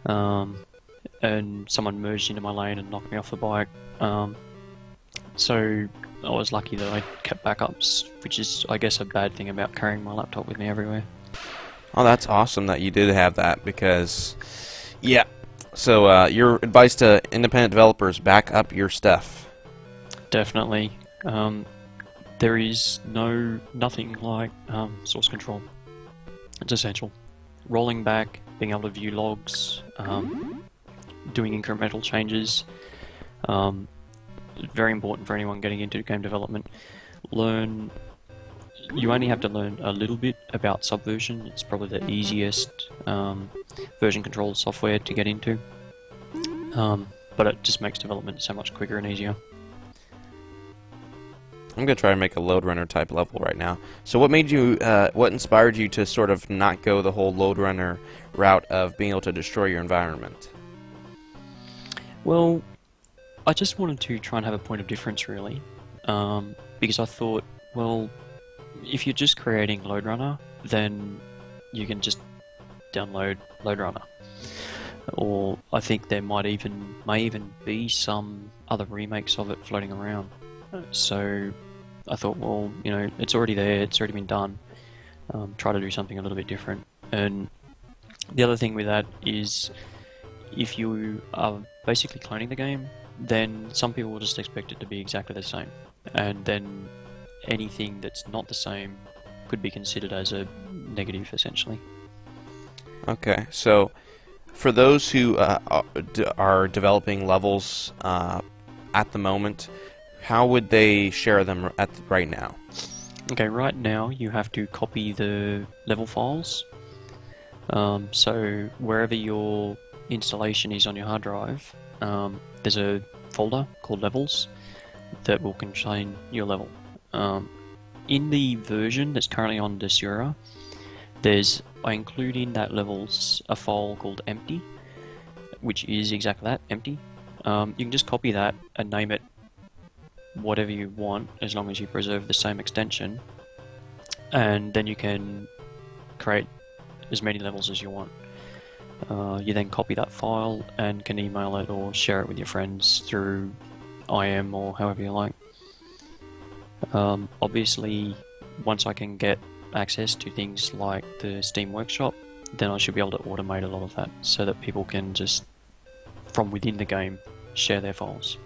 And someone merged into my lane and knocked me off the bike. So I was lucky that I kept backups, which is, I guess, a bad thing about carrying my laptop with me everywhere. Oh, that's awesome that you did have that, because, yeah. So, your advice to independent developers: back up your stuff. Definitely. There is nothing like source control. It's essential. Rolling back, being able to view logs, doing incremental changes. Very important for anyone getting into game development. You only have to learn a little bit about Subversion. It's probably the easiest version control software to get into. But it just makes development so much quicker and easier. I'm gonna try to make a Load Runner type level right now. So what made you, what inspired you to sort of not go the whole Load Runner route of being able to destroy your environment? Well, I just wanted to try and have a point of difference, really, because I thought, well, if you're just creating Load Runner, then you can just download Load Runner. Or I think there may even be some other remakes of it floating around. So I thought, well, you know, it's already there, it's already been done. Try to do something a little bit different. And the other thing with that is, if you are basically cloning the game, then some people will just expect it to be exactly the same. And then anything that's not the same could be considered as a negative, essentially. Okay, so for those who are developing levels at the moment, how would they share them right now? Okay, right now you have to copy the level files. So wherever your installation is on your hard drive, there's a folder called levels that will contain your level. In the version that's currently on Desura, I include in that levels a file called empty, which is exactly that, empty. You can just copy that and name it whatever you want, as long as you preserve the same extension, and then you can create as many levels as you want. You then copy that file and can email it or share it with your friends through IM or however you like. Obviously, once I can get access to things like the Steam Workshop, then I should be able to automate a lot of that so that people can just, from within the game, share their files.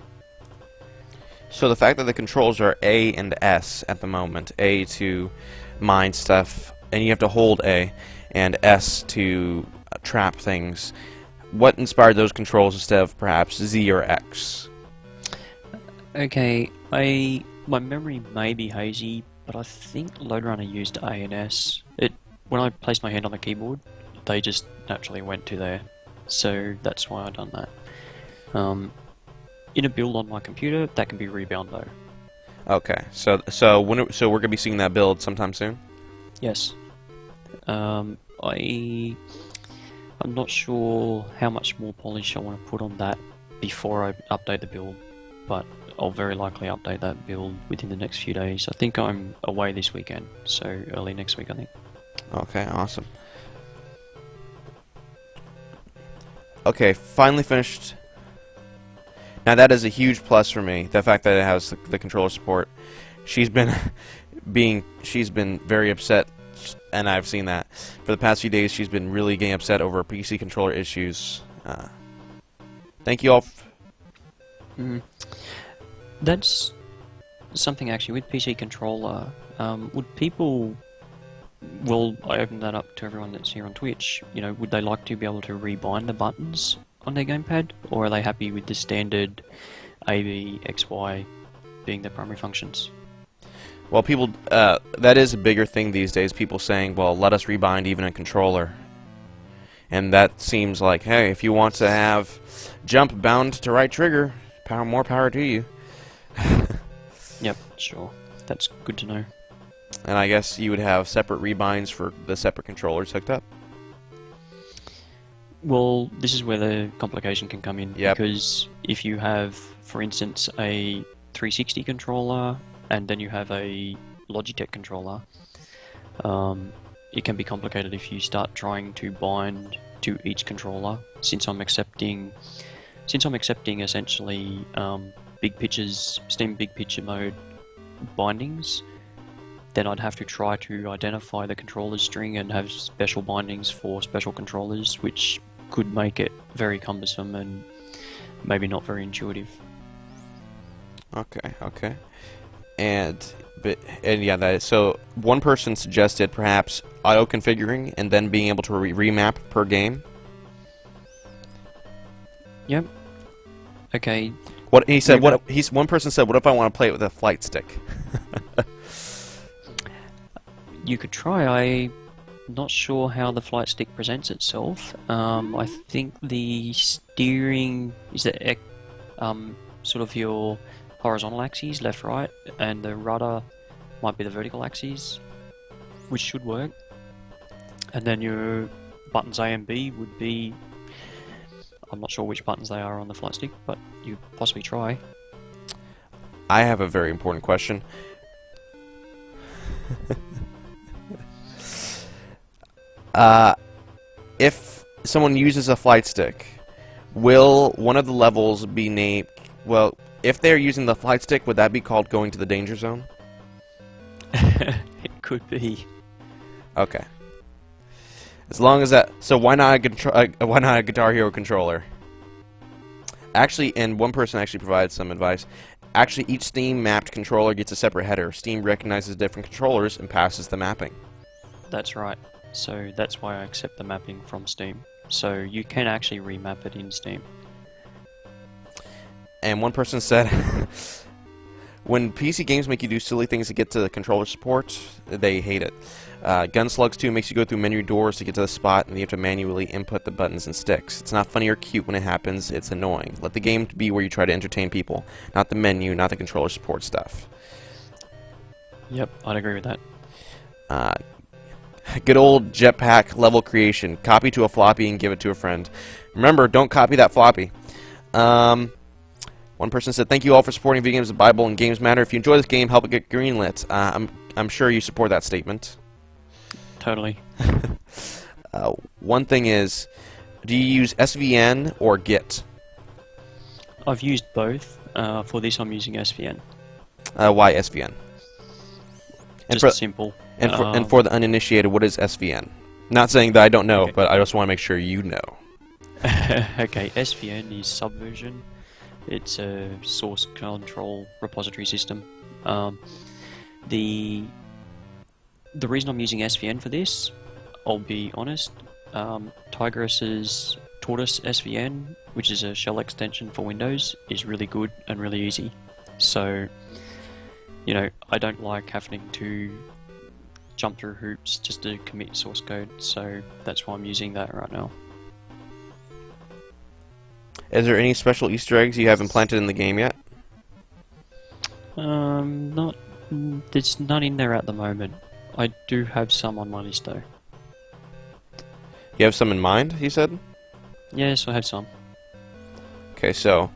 So the fact that the controls are A and S at the moment, A to mine stuff, and you have to hold A, and S to trap things, what inspired those controls instead of perhaps Z or X? Okay, my memory may be hazy, but I think Load Runner used A and S. When I placed my hand on the keyboard, they just naturally went to there, so that's why I've done that. In a build on my computer, that can be rebound though. Okay, so we're gonna be seeing that build sometime soon? Yes. I'm not sure how much more polish I want to put on that before I update the build, but I'll very likely update that build within the next few days. I think I'm away this weekend, so early next week I think. Okay, awesome. Okay, finally finished. Now that is a huge plus for me, the fact that it has the controller support. She's been very upset, and I've seen that. For the past few days, she's been really getting upset over PC controller issues. Thank you all. That's something actually with PC controller. Would people... Well, I open that up to everyone that's here on Twitch. You know, would they like to be able to rebind the buttons on their gamepad, or are they happy with the standard A, B, X, Y being their primary functions? Well, people, that is a bigger thing these days. People saying, "Well, let us rebind even a controller," and that seems like, hey, if you want to have jump bound to right trigger, more power to you. Yep, sure. That's good to know. And I guess you would have separate rebinds for the separate controllers hooked up. Well, this is where the complication can come in. Yep. Because if you have, for instance, a 360 controller and then you have a Logitech controller, it can be complicated if you start trying to bind to each controller. Since I'm accepting essentially Steam Big Picture mode bindings, then I'd have to try to identify the controller's string and have special bindings for special controllers, which could make it very cumbersome and maybe not very intuitive. Okay. And yeah, that is, so one person suggested perhaps auto-configuring and then being able to remap per game. Yep. Okay. What he said? One person said, "What if I want to play it with a flight stick?" You could try. I'm not sure how the flight stick presents itself. I think the steering is sort of your horizontal axes, left, right, and the rudder might be the vertical axes, which should work. And then your buttons A and B would be, I'm not sure which buttons they are on the flight stick, but you possibly try. I have a very important question. If someone uses a flight stick, will one of the levels be named... Well, if they're using the flight stick, would that be called going to the danger zone? It could be. Okay. As long as that... So why not a Guitar Hero controller? Actually, and one person actually provided some advice. Actually, each Steam mapped controller gets a separate header. Steam recognizes different controllers and passes the mapping. That's right. So that's why I accept the mapping from Steam. So you can actually remap it in Steam. And one person said, when PC games make you do silly things to get to the controller support, they hate it. Gunslugs 2 makes you go through menu doors to get to the spot, and you have to manually input the buttons and sticks. It's not funny or cute when it happens, it's annoying. Let the game be where you try to entertain people, not the menu, not the controller support stuff. Yep, I'd agree with that. Good old jetpack level creation. Copy to a floppy and give it to a friend. Remember, don't copy that floppy. One person said, "Thank you all for supporting Video Games the Bible and GamesMatter. If you enjoy this game, help it get greenlit." I'm sure you support that statement. Totally. One thing is, do you use SVN or Git? I've used both. For this, I'm using SVN. Why SVN? Just simple. And for the uninitiated, what is SVN? Not saying that I don't know, okay. but I just want to make sure you know. Okay, SVN is Subversion. It's a source control repository system. The reason I'm using SVN for this, I'll be honest, Tigris's Tortoise SVN, which is a shell extension for Windows, is really good and really easy. So, you know, I don't like having to jump through hoops just to commit source code, so that's why I'm using that right now. Is there any special Easter eggs you haven't planted in the game yet? There's none in there at the moment. I do have some on my list though. You have some in mind, you said? Yes, I have some. Okay, so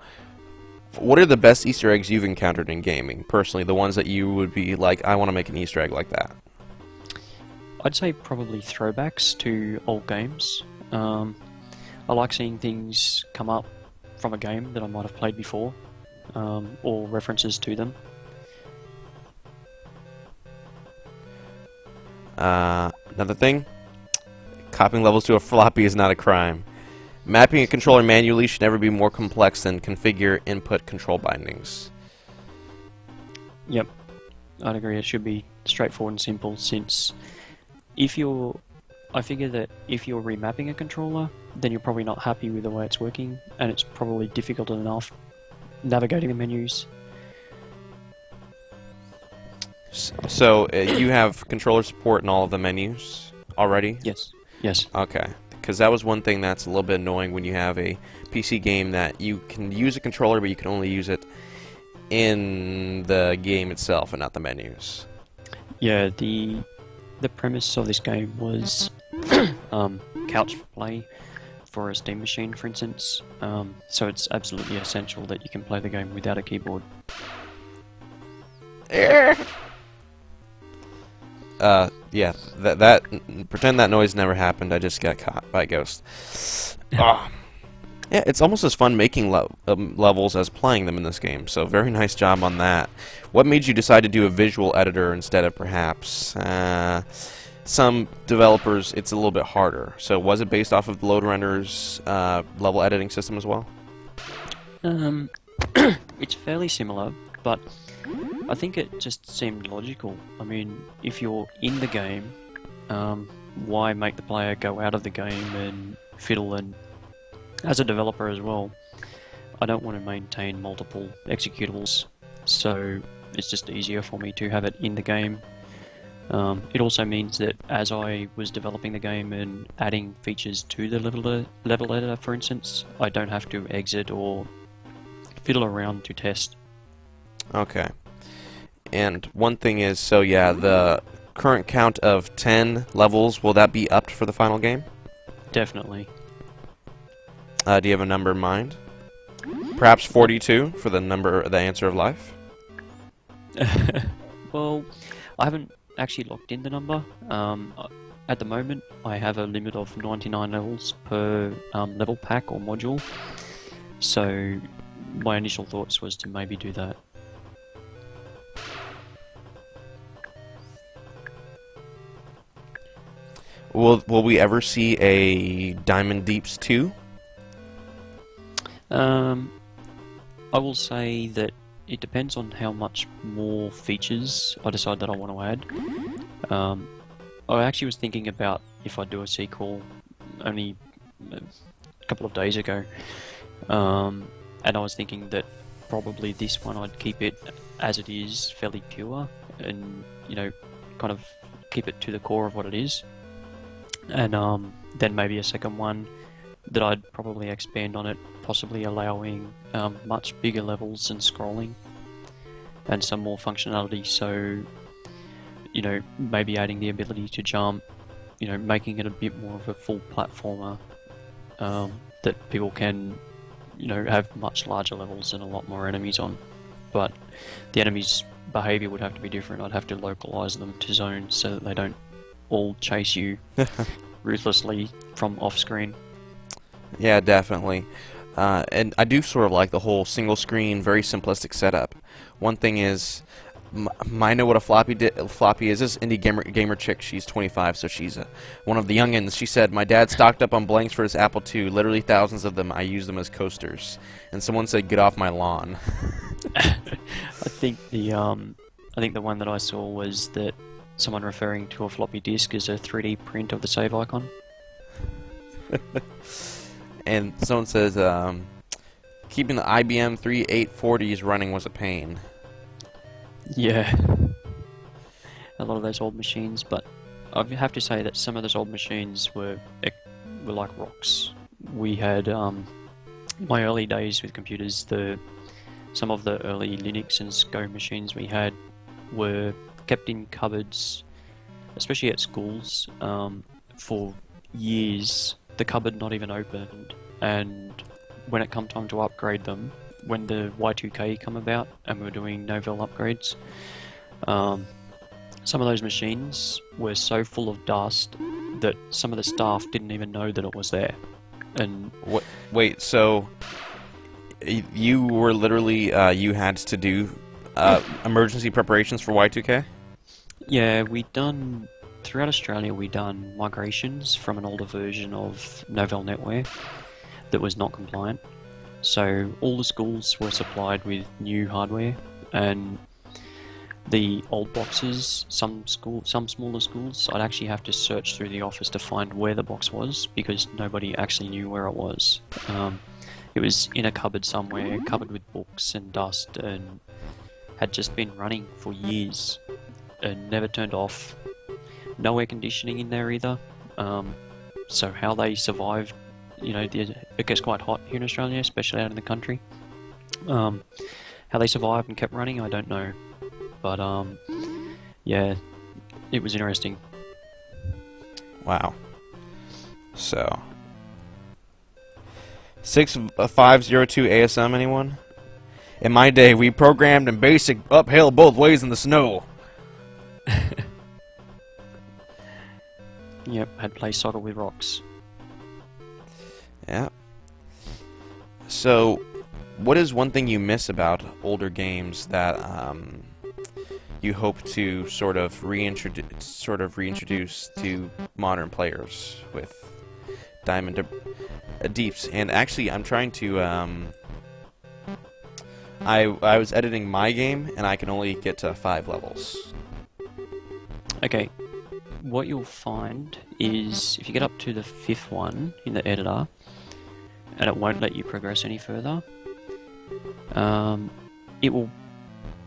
what are the best Easter eggs you've encountered in gaming, personally? The ones that you would be like, I want to make an Easter egg like that. I'd say probably throwbacks to old games. I like seeing things come up from a game that I might have played before, or references to them. Another thing, copying levels to a floppy is not a crime. Mapping a controller manually should never be more complex than configure input control bindings. Yep, I'd agree. It should be straightforward and simple, since I figure that if you're remapping a controller, then you're probably not happy with the way it's working, and it's probably difficult enough navigating the menus. So, you have controller support in all of the menus already? Yes. Yes. Okay. Because that was one thing that's a little bit annoying when you have a PC game that you can use a controller, but you can only use it in the game itself and not the menus. Yeah, the premise of this game was couch play for a Steam machine, for instance. So it's absolutely essential that you can play the game without a keyboard. Yeah, that pretend that noise never happened. I just got caught by a ghost. Ah. Yeah, it's almost as fun making levels as playing them in this game, so very nice job on that. What made you decide to do a visual editor instead of perhaps some developers, it's a little bit harder. So was it based off of the Load Render's level editing system as well? It's fairly similar, but I think it just seemed logical. I mean, if you're in the game, why make the player go out of the game and fiddle? And as a developer as well, I don't want to maintain multiple executables, so it's just easier for me to have it in the game. It also means that as I was developing the game and adding features to the level editor, for instance, I don't have to exit or fiddle around to test. Okay. And one thing is, so yeah, the current count of 10 levels, will that be upped for the final game? Definitely. Do you have a number in mind? Perhaps 42 for the answer of life? Well, I haven't actually locked in the number. At the moment, I have a limit of 99 levels per level pack or module. So my initial thoughts was to maybe do that. Will we ever see a Diamond Deeps 2? I will say that it depends on how much more features I decide that I want to add. I actually was thinking about if I do a sequel only a couple of days ago, and I was thinking that probably this one I'd keep it as it is, fairly pure, and kind of keep it to the core of what it is. And then maybe a second one that I'd probably expand on it, possibly allowing much bigger levels and scrolling and some more functionality. So, maybe adding the ability to jump, making it a bit more of a full platformer that people can, have much larger levels and a lot more enemies on. But the enemies' behavior would have to be different. I'd have to localize them to zones so that they don't all chase you ruthlessly from off screen. Yeah, definitely. And I do sort of like the whole single screen, very simplistic setup. One thing is, I know what a floppy is. This indie gamer chick, she's 25, so she's one of the youngins. She said, my dad stocked up on blanks for his Apple II, literally thousands of them. I use them as coasters. And someone said, get off my lawn. I think the one that I saw was that someone referring to a floppy disk as a 3D print of the save icon. And someone says, keeping the IBM 3840s running was a pain. Yeah. A lot of those old machines, but I have to say that some of those old machines were like rocks. We had, my early days with computers, some of the early Linux and SCO machines we had were kept in cupboards, especially at schools, for years. The cupboard not even opened, and when it come time to upgrade them, when the Y2K come about and we were doing Novell upgrades, some of those machines were so full of dust that some of the staff didn't even know that it was there. And wait, so you were literally you had to do emergency preparations for Y2K? Yeah, throughout Australia, we done migrations from an older version of Novell NetWare that was not compliant. So all the schools were supplied with new hardware, and the old boxes, some smaller schools, I'd actually have to search through the office to find where the box was because nobody actually knew where it was. It was in a cupboard somewhere, covered with books and dust, and had just been running for years and never turned off. No air conditioning in there either. So how they survived, it gets quite hot here in Australia, especially out in the country. How they survived and kept running, I don't know. But yeah, it was interesting. Wow. So 6502 ASM, anyone? In my day, we programmed in BASIC uphill both ways in the snow. Yep, had play soccer with rocks. Yeah. So, what is one thing you miss about older games that you hope to sort of reintroduce to modern players with Diamond Deeps? And actually, I'm trying to. I was editing my game, and I can only get to 5 levels. Okay, what you'll find is if you get up to the 5th one in the editor, and it won't let you progress any further, it will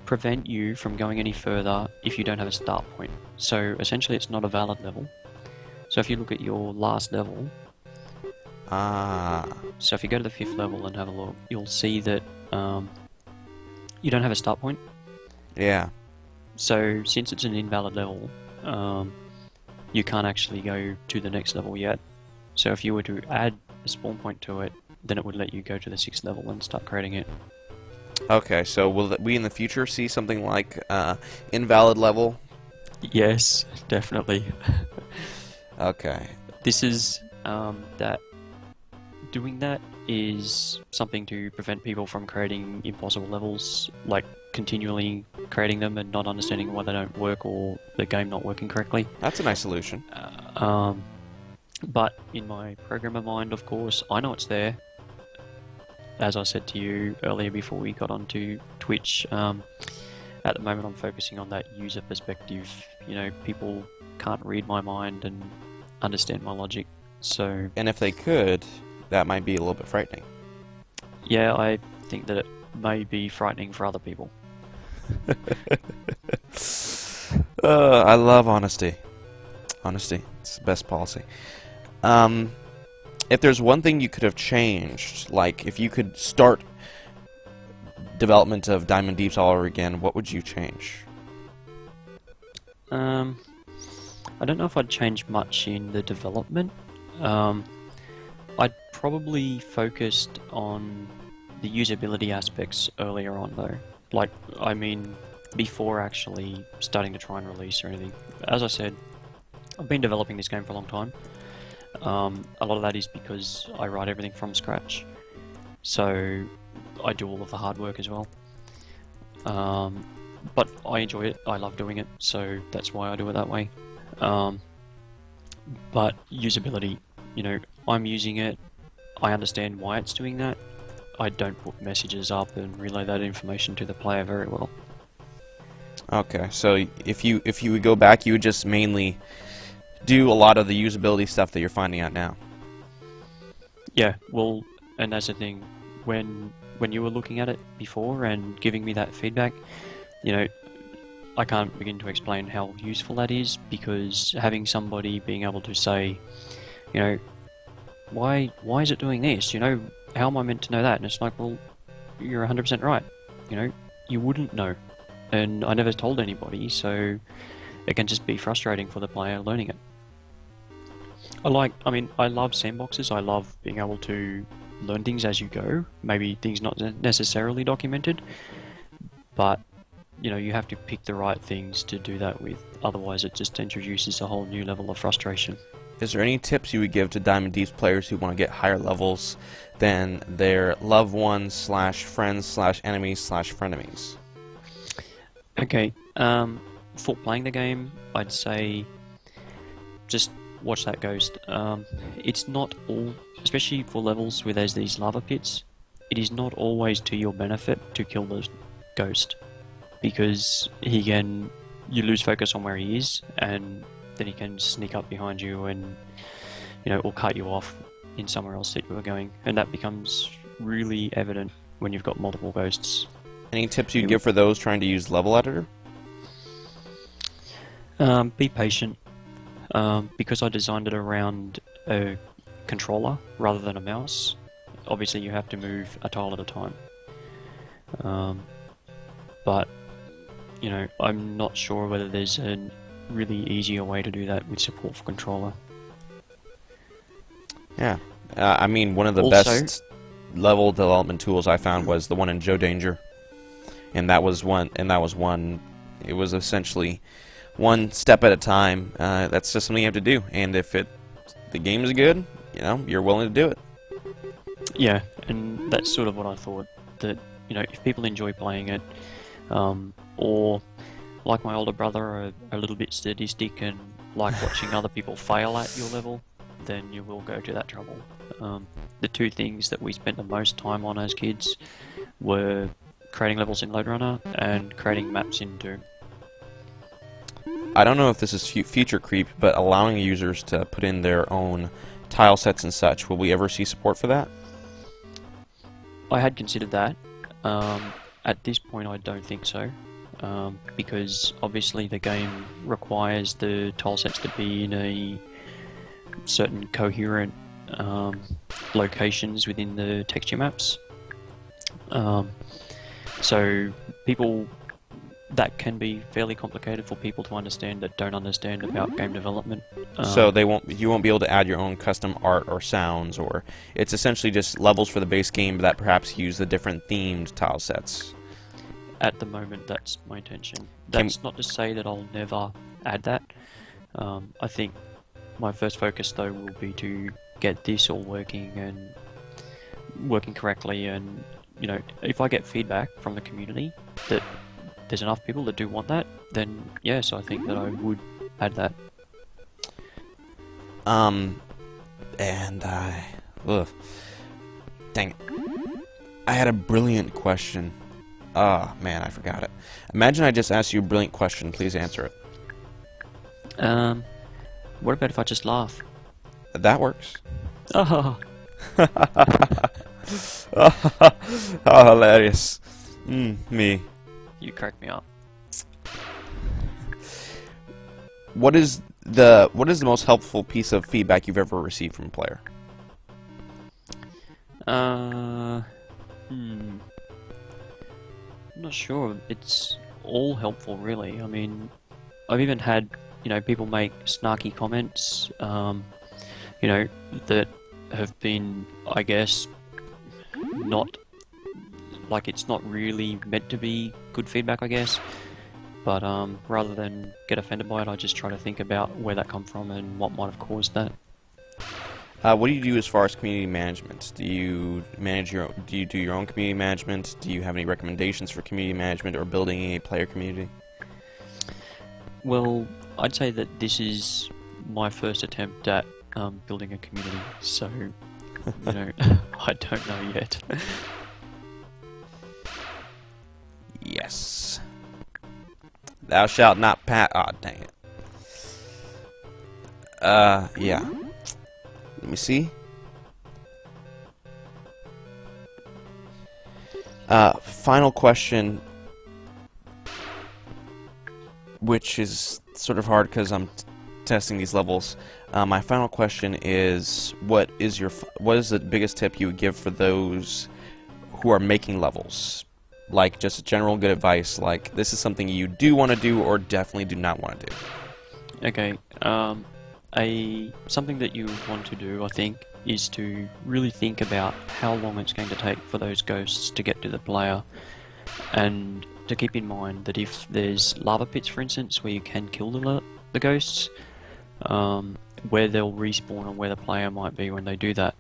prevent you from going any further if you don't have a start point. So essentially it's not a valid level. So if you look at your last level, so if you go to the 5th level and have a look, you'll see that you don't have a start point. Yeah. So since it's an invalid level, you can't actually go to the next level yet. So if you were to add a spawn point to it, then it would let you go to the 6th level and start creating it. Okay, so will we in the future see something like invalid level? Yes, definitely. Okay. This is that doing that is something to prevent people from creating impossible levels, like continually creating them and not understanding why they don't work or the game not working correctly. That's a nice solution. But in my programmer mind, of course, I know it's there. As I said to you earlier before we got onto Twitch, at the moment I'm focusing on that user perspective. You know, people can't read my mind and understand my logic, so... And if they could, that might be a little bit frightening. Yeah, I think that it may be frightening for other people. I love honesty. Honesty, it's the best policy. If there's one thing you could have changed, like if you could start development of Diamond Deeps all over again, what would you change? I don't know if I'd change much in the development. I'd probably focused on the usability aspects earlier on though. Like, I mean, before actually starting to try and release or anything. As I said, I've been developing this game for a long time. A lot of that is because I write everything from scratch, so I do all of the hard work as well. But I enjoy it, I love doing it, so that's why I do it that way. But usability, you know, I'm using it, I understand why it's doing that. I don't put messages up and relay that information to the player very well. Okay, so if you would go back, you would just mainly do a lot of the usability stuff that you're finding out now. Yeah, well, and that's the thing. When you were looking at it before and giving me that feedback, you know, I can't begin to explain how useful that is, because having somebody being able to say, you know, why is it doing this? You know, how am I meant to know that? And it's like, well, you're 100% right. You know, you wouldn't know. And I never told anybody, so it can just be frustrating for the player learning it. I love sandboxes. I love being able to learn things as you go. Maybe things not necessarily documented, but you know, you have to pick the right things to do that with. Otherwise, it just introduces a whole new level of frustration. Is there any tips you would give to Diamond Deeps players who want to get higher levels than their loved ones / friends / enemies / frenemies? Okay, for playing the game, I'd say just watch that ghost. It's not all, especially for levels where there's these lava pits, it is not always to your benefit to kill the ghost, because you lose focus on where he is, and then he can sneak up behind you and, you know, or cut you off in somewhere else that you were going, and that becomes really evident when you've got multiple ghosts. Any tips you'd give for those trying to use level editor? Be patient. Because I designed it around a controller rather than a mouse, obviously you have to move a tile at a time. But, you know, I'm not sure whether there's a really easier way to do that with support for controller. Yeah. I mean, one of the best level development tools I found was the one in Joe Danger. and that was one. It was essentially one step at a time. That's just something you have to do, and if the game is good, you know, you're willing to do it. Yeah, and that's sort of what I thought, that, you know, if people enjoy playing it, or like my older brother are a little bit sadistic and like watching other people fail at your level, then you will go to that trouble. The two things that we spent the most time on as kids were creating levels in Lode Runner and creating maps in Doom. I don't know if this is future creep, but allowing users to put in their own tile sets and such, will we ever see support for that? I had considered that. At this point I don't think so, because obviously the game requires the tile sets to be in a certain coherent locations within the texture maps. So that can be fairly complicated for people to understand that don't understand about game development. So you won't be able to add your own custom art or sounds, or it's essentially just levels for the base game that perhaps use the different themed tile sets. At the moment, that's my intention. That's not to say that I'll never add that. I think my first focus though will be to get this all working and working correctly, and you know, if I get feedback from the community that there's enough people that do want that, then yes, I think that I would add that. Dang it. I had a brilliant question. Ah, man, I forgot it. Imagine I just asked you a brilliant question. Please answer it. What about if I just laugh? That works. Oh, Oh, hilarious. Me. you cracked me up. What is the most helpful piece of feedback you've ever received from a player? I'm not sure. It's all helpful, really. I mean, I've even had, you know, people make snarky comments, you know, that have been, I guess, not, like, it's not really meant to be good feedback, I guess. But rather than get offended by it, I just try to think about where that come from and what might have caused that. What do you do as far as community management? Do you do your own community management? Do you have any recommendations for community management or building a player community? Well, I'd say that this is my first attempt at building a community, so, you know, I don't know yet. Yes. Thou shalt not pat. Aw, dang it. Yeah. Let me see. Final question, which is sort of hard because I'm testing these levels. My final question is, what is the biggest tip you would give for those who are making levels? Like, just general good advice, like, this is something you do want to do or definitely do not want to do. Okay, something that you want to do, I think, is to really think about how long it's going to take for those ghosts to get to the player, and to keep in mind that if there's lava pits, for instance, where you can kill the ghosts, where they'll respawn and where the player might be when they do that.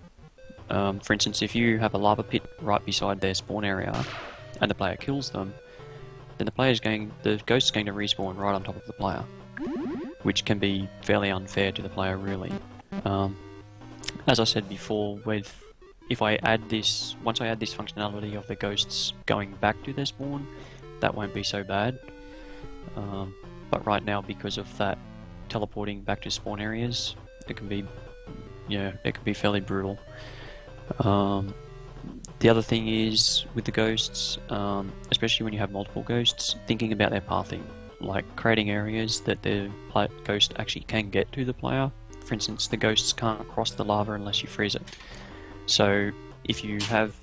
For instance, if you have a lava pit right beside their spawn area, and the player kills them, then the ghost is going to respawn right on top of the player, which can be fairly unfair to the player, really. As I said before, once I add this functionality of the ghosts going back to their spawn, that won't be so bad. But right now, because of that teleporting back to spawn areas, it can be fairly brutal. The other thing is, with the ghosts, especially when you have multiple ghosts, thinking about their pathing, like creating areas that the ghost actually can get to the player. For instance, the ghosts can't cross the lava unless you freeze it. So if you have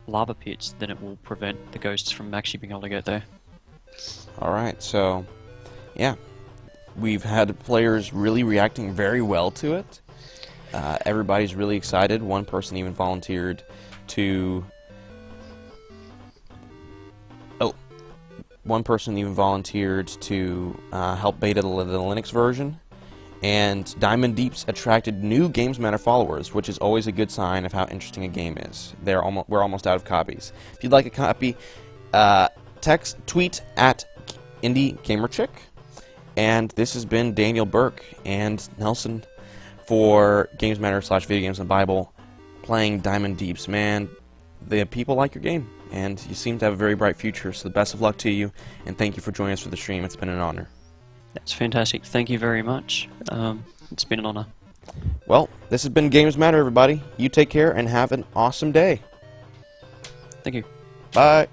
lava pits, then it will prevent the ghosts from actually being able to get there. Alright, so, yeah. We've had players really reacting very well to it. Everybody's really excited. One person even volunteered to... one person even volunteered to help beta the Linux version. And Diamond Deeps attracted new GamesMatter followers, which is always a good sign of how interesting a game is. We're almost out of copies. If you'd like a copy, tweet at IndieGamerChick. And this has been Daniel, Burke, and Nelson for GamesMatter / Video Games and Bible, playing Diamond Deeps. Man, the people like your game, and you seem to have a very bright future, so the best of luck to you, and thank you for joining us for the stream. It's been an honor. That's fantastic. Thank you very much. It's been an honor. Well, this has been GamesMatter, everybody. You take care and have an awesome day. Thank you. Bye.